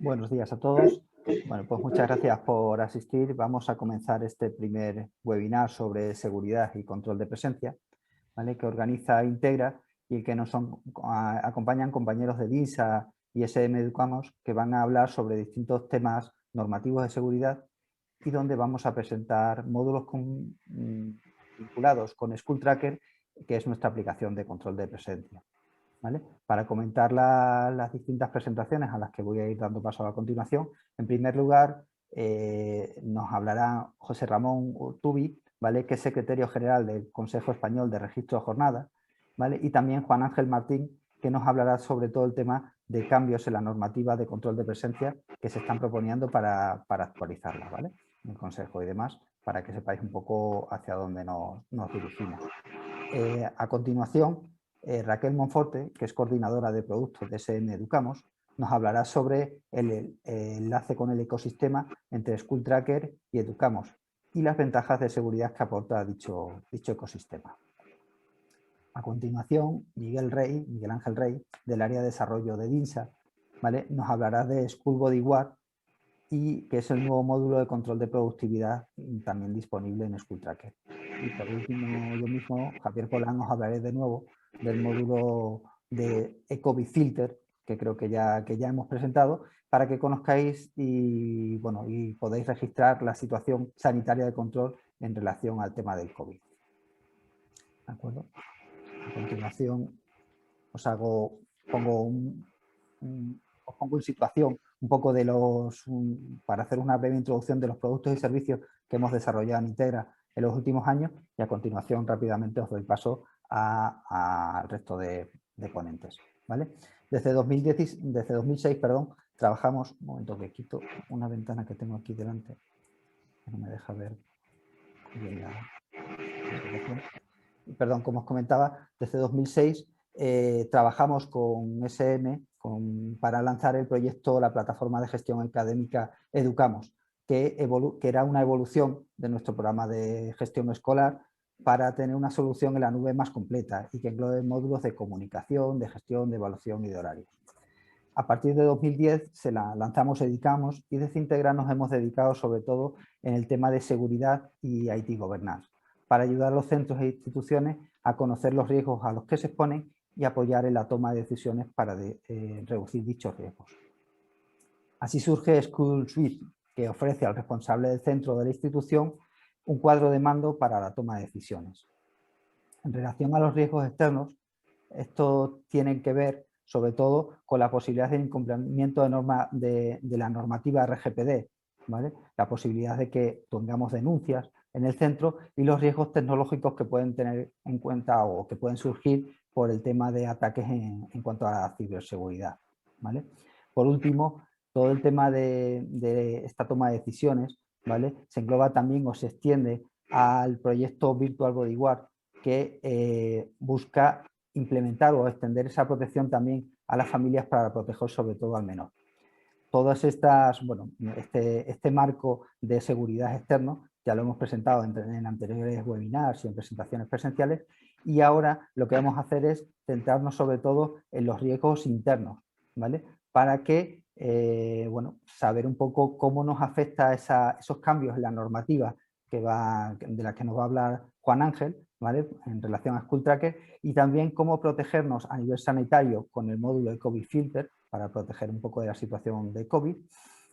Buenos días a todos. Bueno, pues muchas gracias por asistir. Vamos a comenzar este primer webinar sobre seguridad y control de presencia, ¿vale?, que organiza Integra y que nos acompañan compañeros de DINSA y SM Educamos, que van a hablar sobre distintos temas normativos de seguridad y donde vamos a presentar módulos vinculados con School Tracker, que es nuestra aplicación de control de presencia, ¿vale? Para comentar las distintas presentaciones a las que voy a ir dando paso a continuación, en primer lugar nos hablará José Ramón Urtubi, ¿vale?, que es secretario general del Consejo Español de Registro de Jornada, ¿vale?, y también Juan Ángel Martín, que nos hablará sobre todo el tema de cambios en la normativa de control de presencia que se están proponiendo para actualizarla, ¿vale?, en el Consejo y demás, para que sepáis un poco hacia dónde nos dirigimos. A continuación, Raquel Monforte, que es coordinadora de productos de SM Educamos, nos hablará sobre el enlace con el ecosistema entre School Tracker y Educamos y las ventajas de seguridad que aporta dicho ecosistema. A continuación, Miguel Ángel Rey, del área de desarrollo de DINSA, ¿vale?, nos hablará de School Bodyguard, y que es el nuevo módulo de control de productividad también disponible en School Tracker. Y por último, yo mismo, Javier Polán, os hablaré de nuevo del módulo de Ecobee Filter, que creo que ya hemos presentado, para que conozcáis y podéis registrar la situación sanitaria de control en relación al tema del COVID. ¿De acuerdo? A continuación, os pongo en situación un poco de para hacer una breve introducción de los productos y servicios que hemos desarrollado en Integra en los últimos años, y a continuación rápidamente os doy paso al resto de ponentes, ¿vale? Desde 2006, trabajamos, un momento que quito una ventana que tengo aquí delante, que no me deja ver bien la presentación. Perdón, como os comentaba, desde 2006 trabajamos con SM para lanzar el proyecto, la plataforma de gestión académica Educamos, que era una evolución de nuestro programa de gestión escolar para tener una solución en la nube más completa y que englobe módulos de comunicación, de gestión, de evaluación y de horarios. A partir de 2010 se la lanzamos Educamos y desde Integra nos hemos dedicado sobre todo en el tema de seguridad y IT Governance, para ayudar a los centros e instituciones a conocer los riesgos a los que se exponen y apoyar en la toma de decisiones para reducir dichos riesgos. Así surge School Suite, que ofrece al responsable del centro o de la institución un cuadro de mando para la toma de decisiones. En relación a los riesgos externos, estos tienen que ver sobre todo con la posibilidad de incumplimiento de la normativa RGPD, ¿vale?, la posibilidad de que tengamos denuncias en el centro y los riesgos tecnológicos que pueden tener en cuenta o que pueden surgir por el tema de ataques en cuanto a la ciberseguridad, ¿vale? Por último, todo el tema de esta toma de decisiones, ¿vale?, se engloba también o se extiende al proyecto Virtual Bodyguard, que busca implementar o extender esa protección también a las familias para proteger sobre todo al menor. Todas estas, este marco de seguridad externo ya lo hemos presentado en anteriores webinars y en presentaciones presenciales, y ahora lo que vamos a hacer es centrarnos sobre todo en los riesgos internos, ¿vale?, para que, saber un poco cómo nos afecta esos cambios en la normativa de la que nos va a hablar Juan Ángel, ¿vale?, en relación a School Tracker, y también cómo protegernos a nivel sanitario con el módulo Ecobee Filter para proteger un poco de la situación de COVID.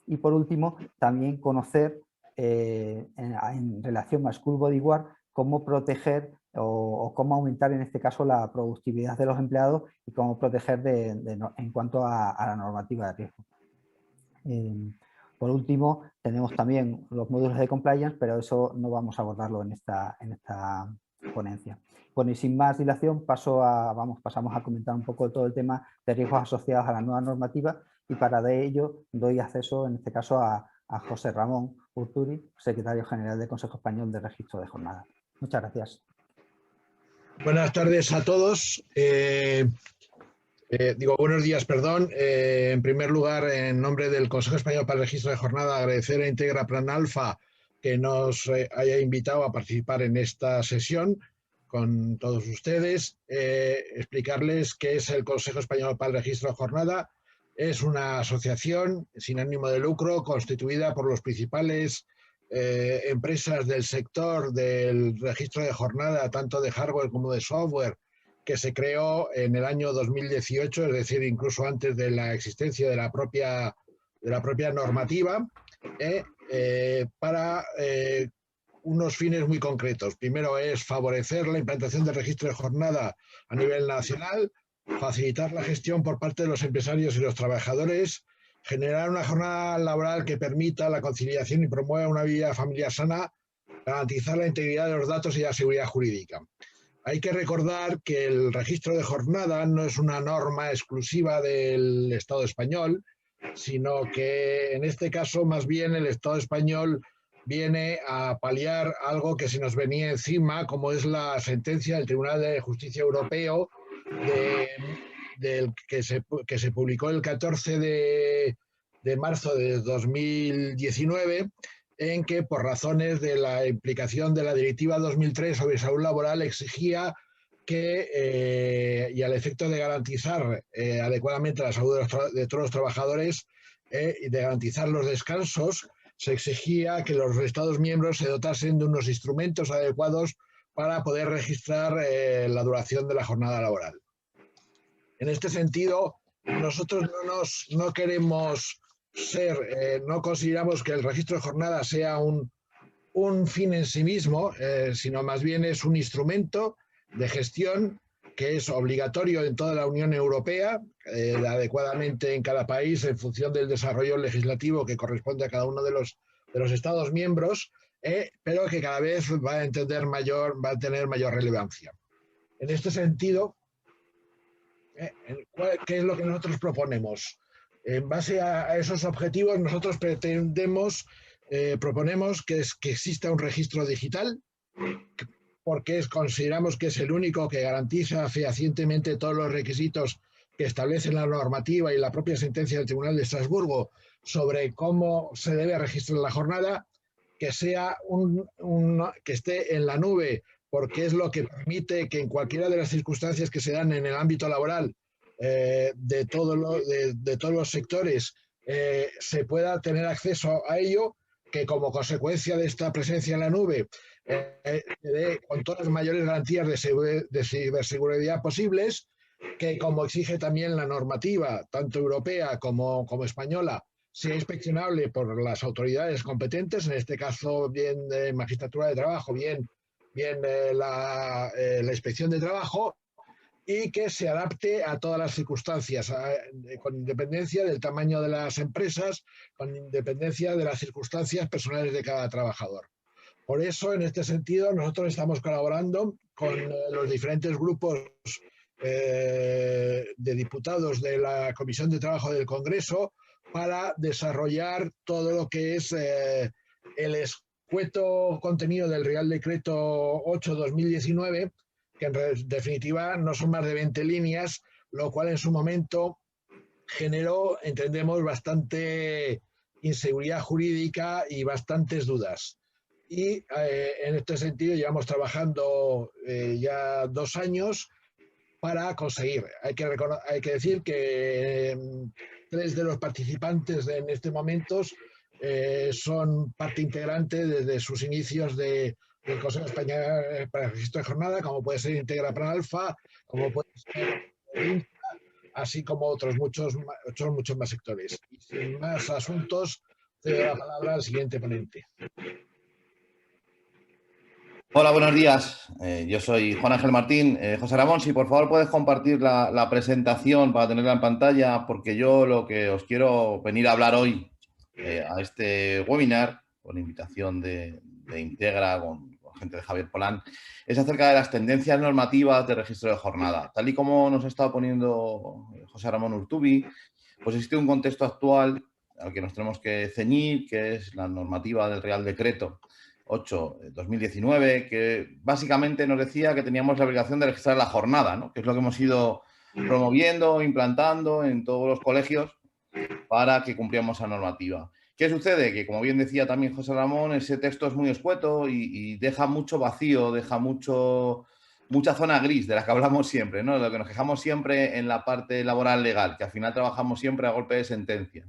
Y por último, también conocer en relación a School Bodyguard cómo proteger o cómo aumentar en este caso la productividad de los empleados y cómo proteger en cuanto a la normativa de riesgo. Por último, tenemos también los módulos de compliance, pero eso no vamos a abordarlo en esta ponencia. Bueno, y sin más dilación pasamos a comentar un poco todo el tema de riesgos asociados a la nueva normativa, y para ello doy acceso en este caso a José Ramón Urtubi, secretario general del Consejo Español de Registro de Jornada. Muchas gracias. Buenas tardes a todos. Buenos días, perdón. En primer lugar, en nombre del Consejo Español para el Registro de Jornada, agradecer a Integra Plan Alfa que nos haya invitado a participar en esta sesión con todos ustedes, explicarles qué es el Consejo Español para el Registro de Jornada. Es una asociación sin ánimo de lucro constituida por los principales empresas del sector del registro de jornada, tanto de hardware como de software, que se creó en el año 2018, es decir, incluso antes de la existencia de la propia normativa, para unos fines muy concretos. Primero es favorecer la implantación del registro de jornada a nivel nacional, facilitar la gestión por parte de los empresarios y los trabajadores, generar una jornada laboral que permita la conciliación y promueva una vida familiar sana, garantizar la integridad de los datos y la seguridad jurídica. Hay que recordar que el registro de jornada no es una norma exclusiva del Estado español, sino que en este caso más bien el Estado español viene a paliar algo que se nos venía encima, como es la sentencia del Tribunal de Justicia Europeo que se publicó el 14 de marzo de 2019, en que por razones de la implicación de la Directiva 2003 sobre salud laboral exigía que, y al efecto de garantizar adecuadamente la salud de todos los trabajadores y de garantizar los descansos, se exigía que los Estados miembros se dotasen de unos instrumentos adecuados para poder registrar la duración de la jornada laboral. En este sentido, nosotros no queremos no consideramos que el registro de jornada sea un fin en sí mismo, sino más bien es un instrumento de gestión que es obligatorio en toda la Unión Europea, adecuadamente en cada país en función del desarrollo legislativo que corresponde a cada uno de los Estados miembros, pero que cada vez va a tener mayor relevancia. En este sentido, ¿qué es lo que nosotros proponemos? En base a esos objetivos, nosotros proponemos que exista un registro digital, porque consideramos que es el único que garantiza fehacientemente todos los requisitos que establece la normativa y la propia sentencia del Tribunal de Estrasburgo sobre cómo se debe registrar la jornada, que sea que esté en la nube, porque es lo que permite que en cualquiera de las circunstancias que se dan en el ámbito laboral de todos los sectores se pueda tener acceso a ello, que como consecuencia de esta presencia en la nube con todas las mayores garantías de ciberseguridad posibles, que como exige también la normativa, tanto europea como española, sea inspeccionable por las autoridades competentes, en este caso bien de Magistratura de Trabajo, bien la Inspección de Trabajo, y que se adapte a todas las circunstancias, con independencia del tamaño de las empresas, con independencia de las circunstancias personales de cada trabajador. Por eso, en este sentido, nosotros estamos colaborando con los diferentes grupos de diputados de la Comisión de Trabajo del Congreso para desarrollar todo lo que es el escueto contenido del Real Decreto 8/2019, que en definitiva no son más de 20 líneas, lo cual en su momento generó, entendemos, bastante inseguridad jurídica y bastantes dudas. Y en este sentido llevamos trabajando ya 2 años para conseguir. Hay que decir que 3 de los participantes en este momento son parte integrante desde sus inicios del Consejo Español para el Registro de Jornada, como puede ser Integra Plan Alfa, como puede ser así como otros muchos más sectores. Y sin más asuntos, cedo la palabra al siguiente ponente. Hola, buenos días. Yo soy Juan Ángel Martín. José Ramón, si por favor puedes compartir la presentación para tenerla en pantalla, porque yo lo que os quiero venir a hablar hoy a este webinar, con invitación de Integra, con gente de Javier Polán, es acerca de las tendencias normativas de registro de jornada. Tal y como nos ha estado poniendo José Ramón Urtubi, pues existe un contexto actual al que nos tenemos que ceñir, que es la normativa del Real Decreto 8/2019, que básicamente nos decía que teníamos la obligación de registrar la jornada, ¿no? Que es lo que hemos ido promoviendo, implantando en todos los colegios para que cumpliéramos esa normativa. ¿Qué sucede? Que, como bien decía también José Ramón, ese texto es muy escueto y deja mucho vacío, deja mucho mucha zona gris de la que hablamos siempre, ¿no? De lo que nos quejamos siempre en la parte laboral legal, que al final trabajamos siempre a golpe de sentencia.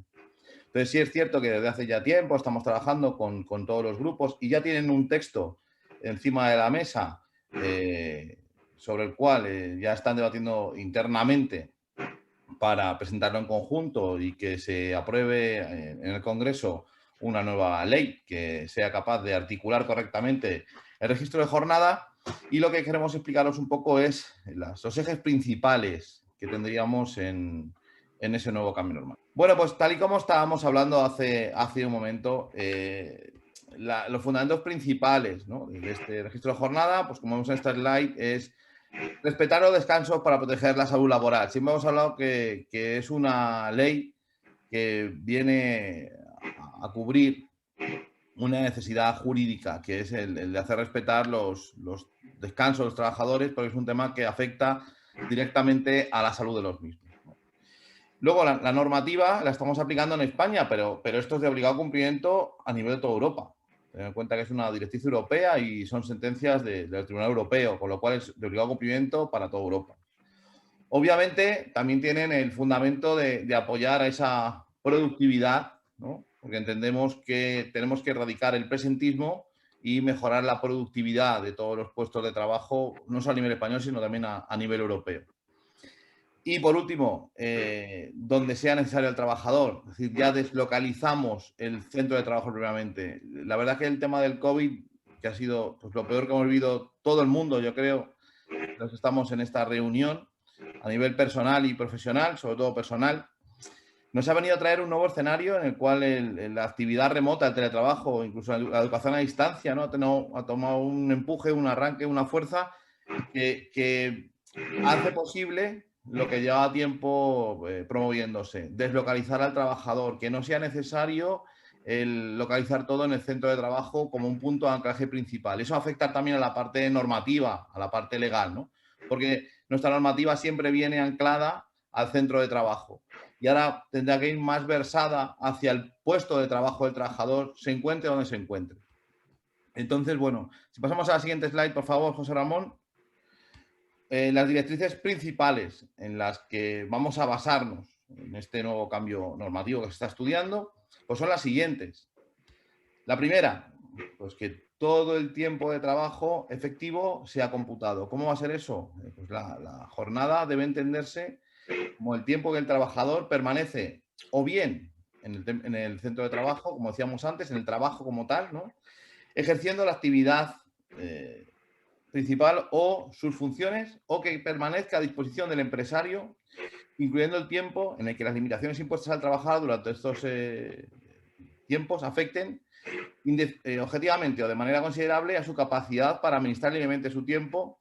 Entonces sí es cierto que desde hace ya tiempo estamos trabajando con todos los grupos y ya tienen un texto encima de la mesa sobre el cual ya están debatiendo internamente para presentarlo en conjunto y que se apruebe en el Congreso una nueva ley que sea capaz de articular correctamente el registro de jornada. Y lo que queremos explicaros un poco es los ejes principales que tendríamos en ese nuevo cambio normal. Bueno, pues tal y como estábamos hablando hace un momento, los fundamentos principales, ¿no?, de este registro de jornada, pues como vemos en esta slide, es respetar los descansos para proteger la salud laboral. Siempre hemos hablado que es una ley que viene a cubrir una necesidad jurídica, que es el de hacer respetar los descansos de los trabajadores, porque es un tema que afecta directamente a la salud de los mismos. Luego, la normativa la estamos aplicando en España, pero esto es de obligado cumplimiento a nivel de toda Europa. Ten en cuenta que es una directriz europea y son sentencias del Tribunal Europeo, con lo cual es de obligado cumplimiento para toda Europa. Obviamente, también tienen el fundamento de apoyar a esa productividad, ¿no?, porque entendemos que tenemos que erradicar el presentismo y mejorar la productividad de todos los puestos de trabajo, no solo a nivel español, sino también a nivel europeo. Y por último, donde sea necesario el trabajador, es decir, ya deslocalizamos el centro de trabajo previamente. La verdad que el tema del COVID, que ha sido pues, lo peor que hemos vivido todo el mundo, yo creo, los que estamos en esta reunión, a nivel personal y profesional, sobre todo personal, nos ha venido a traer un nuevo escenario en el cual la actividad remota, el teletrabajo, incluso la educación a distancia, ¿no?, ha tomado un empuje, un arranque, una fuerza que hace posible lo que lleva tiempo promoviéndose, deslocalizar al trabajador, que no sea necesario el localizar todo en el centro de trabajo como un punto de anclaje principal. Eso afecta también a la parte normativa, a la parte legal, ¿no?, porque nuestra normativa siempre viene anclada al centro de trabajo y ahora tendrá que ir más versada hacia el puesto de trabajo del trabajador, se encuentre donde se encuentre. Entonces, bueno, si pasamos a la siguiente slide, por favor, José Ramón. Las directrices principales en las que vamos a basarnos en este nuevo cambio normativo que se está estudiando, pues son las siguientes. La primera, pues que todo el tiempo de trabajo efectivo sea computado. ¿Cómo va a ser eso? Pues la jornada debe entenderse como el tiempo que el trabajador permanece o bien en el centro de trabajo, como decíamos antes, en el trabajo como tal, ¿no?, ejerciendo la actividad principal o sus funciones, o que permanezca a disposición del empresario, incluyendo el tiempo en el que las limitaciones impuestas al trabajador durante estos tiempos afecten objetivamente o de manera considerable a su capacidad para administrar libremente su tiempo,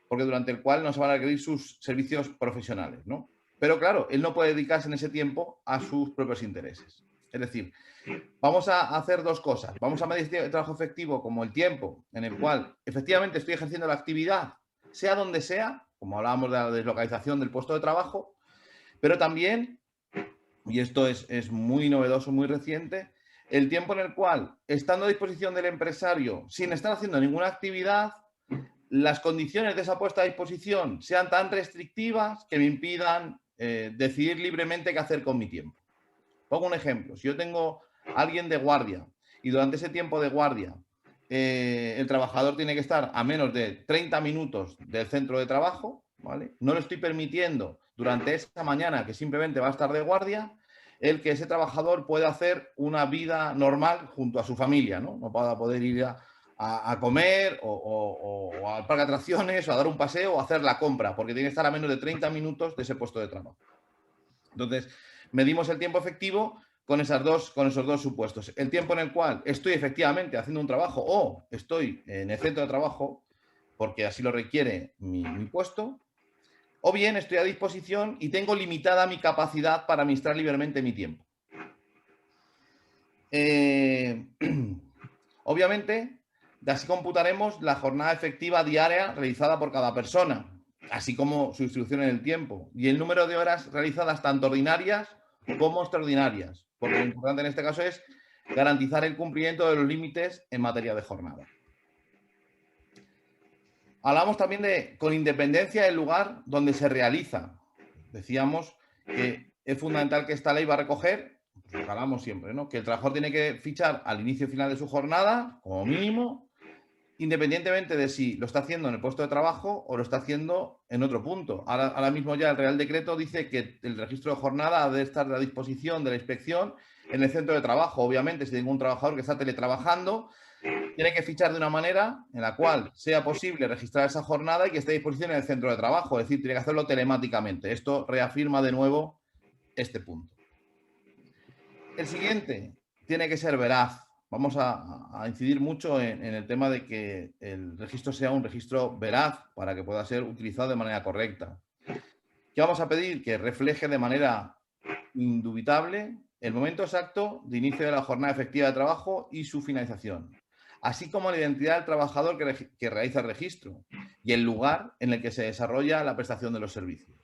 porque durante el cual no se van a requerir sus servicios profesionales, ¿no? Pero claro, él no puede dedicarse en ese tiempo a sus propios intereses. Es decir, vamos a hacer dos cosas. Vamos a medir el trabajo efectivo como el tiempo en el cual efectivamente estoy ejerciendo la actividad, sea donde sea, como hablábamos de la deslocalización del puesto de trabajo, pero también, y esto es muy novedoso, muy reciente, el tiempo en el cual, estando a disposición del empresario, sin estar haciendo ninguna actividad, las condiciones de esa puesta a disposición sean tan restrictivas que me impidan decidir libremente qué hacer con mi tiempo. Pongo un ejemplo. Si yo tengo a alguien de guardia y durante ese tiempo de guardia el trabajador tiene que estar a menos de 30 minutos del centro de trabajo, ¿vale?, no le estoy permitiendo durante esa mañana que simplemente va a estar de guardia el que ese trabajador pueda hacer una vida normal junto a su familia, ¿no? No va a poder ir a comer o al parque de atracciones o a dar un paseo o a hacer la compra, porque tiene que estar a menos de 30 minutos de ese puesto de trabajo. Entonces, medimos el tiempo efectivo con esos dos supuestos. El tiempo en el cual estoy efectivamente haciendo un trabajo o estoy en el centro de trabajo porque así lo requiere mi puesto, o bien estoy a disposición y tengo limitada mi capacidad para administrar libremente mi tiempo. Obviamente, así computaremos la jornada efectiva diaria realizada por cada persona, así como su distribución en el tiempo y el número de horas realizadas tanto ordinarias como extraordinarias, porque lo importante en este caso es garantizar el cumplimiento de los límites en materia de jornada. Hablamos también de con independencia del lugar donde se realiza. Decíamos que es fundamental que esta ley va a recoger, lo que hablamos siempre, ¿no? Que el trabajador tiene que fichar al inicio y final de su jornada, como mínimo, independientemente de si lo está haciendo en el puesto de trabajo o lo está haciendo en otro punto. Ahora mismo ya el Real Decreto dice que el registro de jornada debe estar a disposición de la inspección en el centro de trabajo. Obviamente, si tengo un trabajador que está teletrabajando, tiene que fichar de una manera en la cual sea posible registrar esa jornada y que esté a disposición en el centro de trabajo. Es decir, tiene que hacerlo telemáticamente. Esto reafirma de nuevo este punto. El siguiente tiene que ser veraz. Vamos a incidir mucho en el tema de que el registro sea un registro veraz para que pueda ser utilizado de manera correcta. ¿Qué vamos a pedir? Que refleje de manera indubitable el momento exacto de inicio de la jornada efectiva de trabajo y su finalización, así como la identidad del trabajador que realiza el registro y el lugar en el que se desarrolla la prestación de los servicios.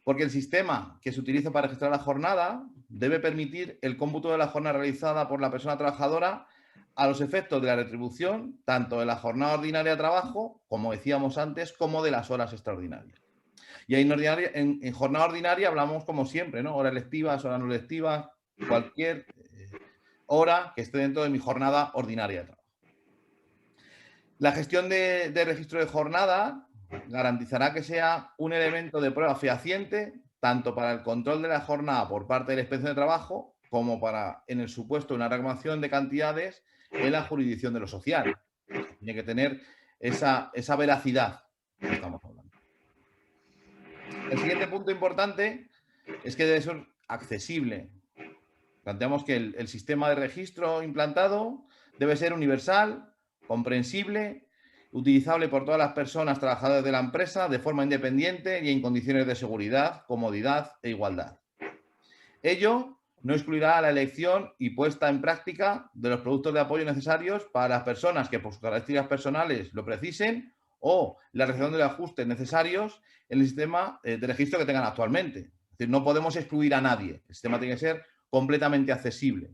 Porque el sistema que se utiliza para registrar la jornada debe permitir el cómputo de la jornada realizada por la persona trabajadora a los efectos de la retribución, tanto de la jornada ordinaria de trabajo, como decíamos antes, como de las horas extraordinarias. Y en jornada ordinaria hablamos como siempre, ¿no? Horas lectivas, horas no lectivas, cualquier hora que esté dentro de mi jornada ordinaria de trabajo. La gestión de registro de jornada garantizará que sea un elemento de prueba fehaciente tanto para el control de la jornada por parte de la Inspección de Trabajo como para, en el supuesto de una reclamación de cantidades en la jurisdicción de lo social. Tiene que tener esa veracidad que estamos hablando. El siguiente punto importante es que debe ser accesible. Planteamos que el sistema de registro implantado debe ser universal, comprensible, utilizable por todas las personas trabajadoras de la empresa de forma independiente y en condiciones de seguridad, comodidad e igualdad. Ello no excluirá la elección y puesta en práctica de los productos de apoyo necesarios para las personas que por sus características personales lo precisen o la realización de los ajustes necesarios en el sistema de registro que tengan actualmente. Es decir, no podemos excluir a nadie. El sistema tiene que ser completamente accesible.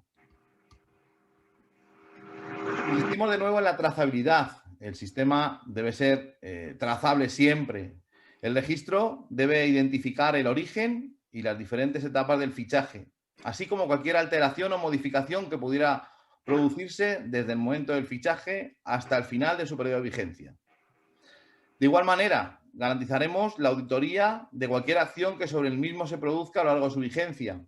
Insistimos de nuevo en la trazabilidad. El sistema debe ser trazable siempre. El registro debe identificar el origen y las diferentes etapas del fichaje, así como cualquier alteración o modificación que pudiera producirse desde el momento del fichaje hasta el final de su periodo de vigencia. De igual manera, garantizaremos la auditoría de cualquier acción que sobre el mismo se produzca a lo largo de su vigencia.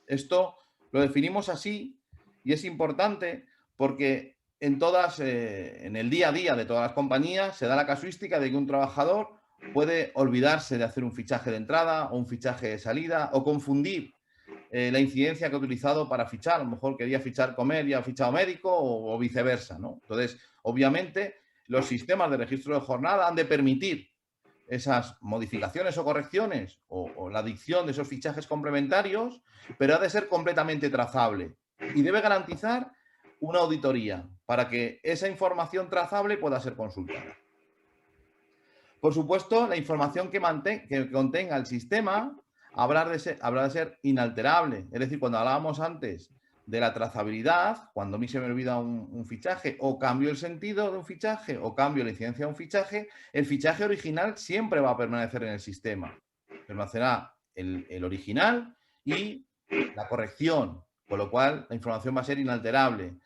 Esto lo definimos así y es importante porque en el día a día de todas las compañías se da la casuística de que un trabajador puede olvidarse de hacer un fichaje de entrada o un fichaje de salida o confundir la incidencia que ha utilizado para fichar. A lo mejor quería fichar comer y ha fichado médico o viceversa, ¿no? Entonces, obviamente, los sistemas de registro de jornada han de permitir esas modificaciones o correcciones o la adicción de esos fichajes complementarios, pero ha de ser completamente trazable y debe garantizar una auditoría para que esa información trazable pueda ser consultada. Por supuesto, la información que contenga el sistema habrá de ser inalterable. Es decir, cuando hablábamos antes de la trazabilidad, cuando a mí se me olvida un fichaje o cambio el sentido de un fichaje o cambio la incidencia de un fichaje, el fichaje original siempre va a permanecer en el sistema. Permanecerá el original y la corrección, con lo cual la información va a ser inalterable.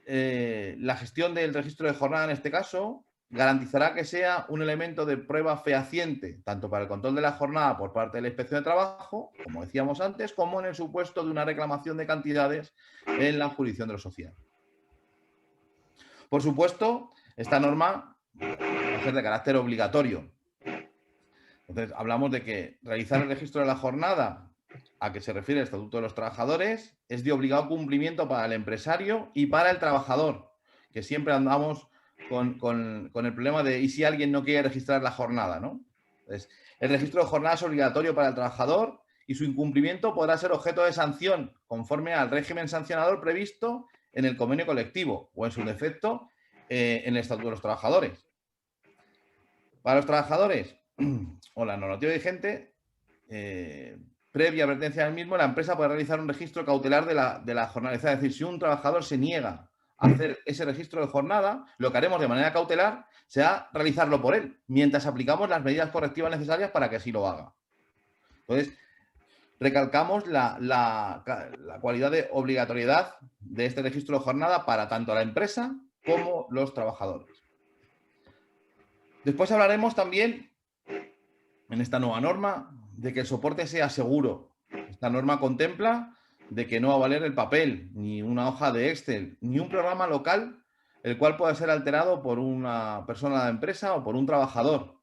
La gestión del registro de jornada en este caso garantizará que sea un elemento de prueba fehaciente, tanto para el control de la jornada por parte de la Inspección de Trabajo, como decíamos antes, como en el supuesto de una reclamación de cantidades en la jurisdicción de lo social. Por supuesto, esta norma va a ser de carácter obligatorio. Entonces, hablamos de que realizar el registro de la jornada a que se refiere el Estatuto de los Trabajadores es de obligado cumplimiento para el empresario y para el trabajador, que siempre andamos con el problema de ¿y si alguien no quiere registrar la jornada? ¿No? Entonces, el registro de jornada es obligatorio para el trabajador y su incumplimiento podrá ser objeto de sanción conforme al régimen sancionador previsto en el convenio colectivo o en su defecto en el Estatuto de los Trabajadores. Para los trabajadores o la normativa vigente, previa advertencia del mismo, la empresa puede realizar un registro cautelar de la jornada. Es decir, si un trabajador se niega hacer ese registro de jornada, lo que haremos de manera cautelar será realizarlo por él, mientras aplicamos las medidas correctivas necesarias para que así lo haga. Entonces, recalcamos la cualidad de obligatoriedad de este registro de jornada para tanto la empresa como los trabajadores. Después hablaremos también, en esta nueva norma, de que el soporte sea seguro. Esta norma contempla de que no va a valer el papel, ni una hoja de Excel, ni un programa local, el cual pueda ser alterado por una persona de la empresa o por un trabajador.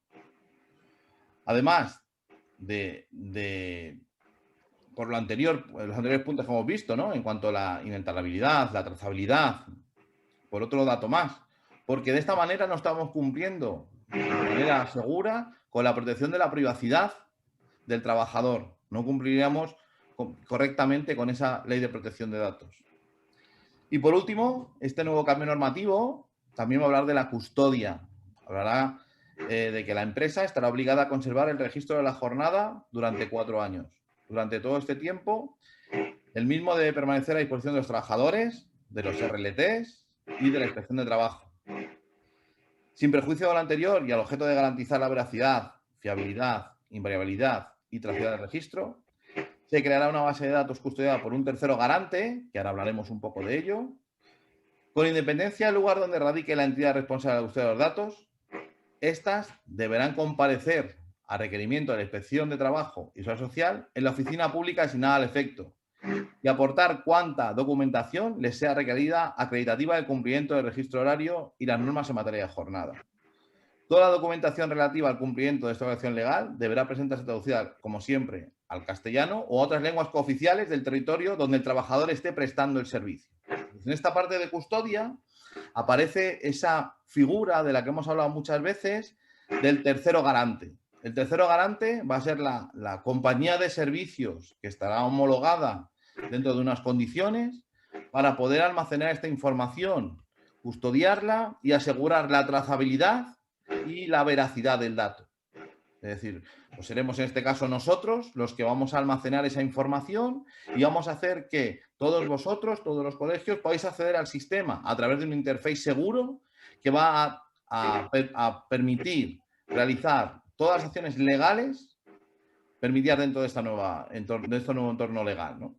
Además por lo anterior, los anteriores puntos que hemos visto, ¿no? En cuanto a la inalterabilidad, la trazabilidad, por otro dato más, porque de esta manera no estamos cumpliendo de manera segura con la protección de la privacidad del trabajador. No cumpliríamos correctamente con esa ley de protección de datos. Y por último, este nuevo cambio normativo también va a hablar de la custodia. Hablará de que la empresa estará obligada a conservar el registro de la jornada durante 4 años. Durante todo este tiempo, el mismo debe permanecer a disposición de los trabajadores, de los RLTs y de la Inspección de Trabajo. Sin perjuicio de lo anterior y al objeto de garantizar la veracidad, fiabilidad, invariabilidad y traceabilidad del registro, se creará una base de datos custodiada por un tercero garante, que ahora hablaremos un poco de ello, con independencia del lugar donde radique la entidad responsable de la custodia de los datos. Estas deberán comparecer a requerimiento de la Inspección de Trabajo y Seguridad Social en la oficina pública asignada al efecto y aportar cuanta documentación les sea requerida acreditativa del cumplimiento del registro horario y las normas en materia de jornada. Toda la documentación relativa al cumplimiento de esta obligación legal deberá presentarse traducida, como siempre, al castellano o a otras lenguas cooficiales del territorio donde el trabajador esté prestando el servicio. En esta parte de custodia aparece esa figura de la que hemos hablado muchas veces del tercero garante. El tercero garante va a ser la compañía de servicios que estará homologada dentro de unas condiciones para poder almacenar esta información, custodiarla y asegurar la trazabilidad y la veracidad del dato. Es decir, pues seremos en este caso nosotros los que vamos a almacenar esa información y vamos a hacer que todos vosotros, todos los colegios, podáis acceder al sistema a través de un interface seguro que va a permitir realizar todas las acciones legales permitidas dentro de este nuevo entorno legal, ¿no?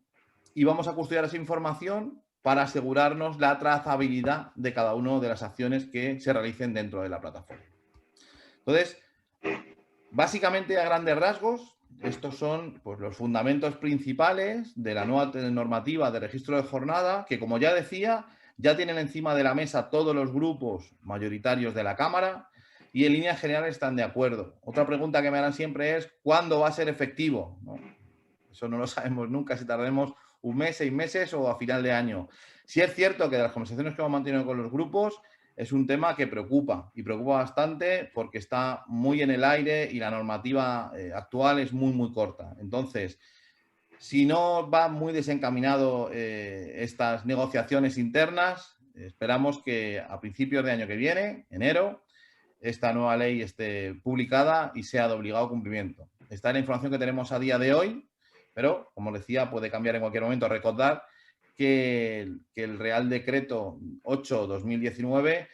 Y vamos a custodiar esa información para asegurarnos la trazabilidad de cada una de las acciones que se realicen dentro de la plataforma. Entonces, básicamente, a grandes rasgos, estos son pues, los fundamentos principales de la nueva normativa de registro de jornada, que, como ya decía, ya tienen encima de la mesa todos los grupos mayoritarios de la Cámara y en líneas generales están de acuerdo. Otra pregunta que me harán siempre es ¿cuándo va a ser efectivo? ¿No? Eso no lo sabemos nunca, si tardaremos un mes, 6 meses o a final de año. Sí es cierto que de las conversaciones que hemos mantenido con los grupos es un tema que preocupa y preocupa bastante porque está muy en el aire y la normativa actual es muy, muy corta. Entonces, si no va muy desencaminado estas negociaciones internas, esperamos que a principios de año que viene, enero, esta nueva ley esté publicada y sea de obligado cumplimiento. Esta es la información que tenemos a día de hoy, pero, como decía, puede cambiar en cualquier momento. Recordar que el Real Decreto 8/2019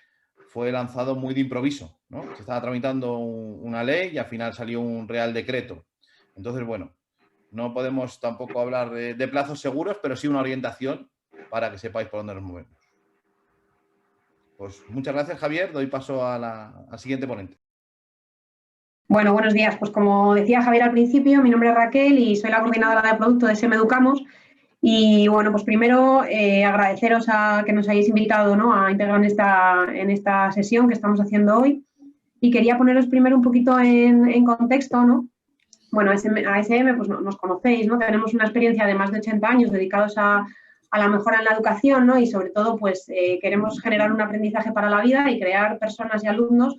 fue lanzado muy de improviso, ¿no? Se estaba tramitando una ley y al final salió un Real Decreto. Entonces, bueno, no podemos tampoco hablar de plazos seguros, pero sí una orientación para que sepáis por dónde nos movemos. Pues muchas gracias, Javier. Doy paso al siguiente ponente. Bueno, buenos días. Pues como decía Javier al principio, mi nombre es Raquel y soy la coordinadora de producto de SM Educamos. Y bueno, pues primero agradeceros a que nos hayáis invitado, ¿no?, a integrar en esta sesión que estamos haciendo hoy. Y quería poneros primero un poquito en contexto, ¿no? Bueno, a SM pues nos conocéis, ¿no? Tenemos una experiencia de más de 80 años dedicados a la mejora en la educación, ¿no? Y sobre todo, pues queremos generar un aprendizaje para la vida y crear personas y alumnos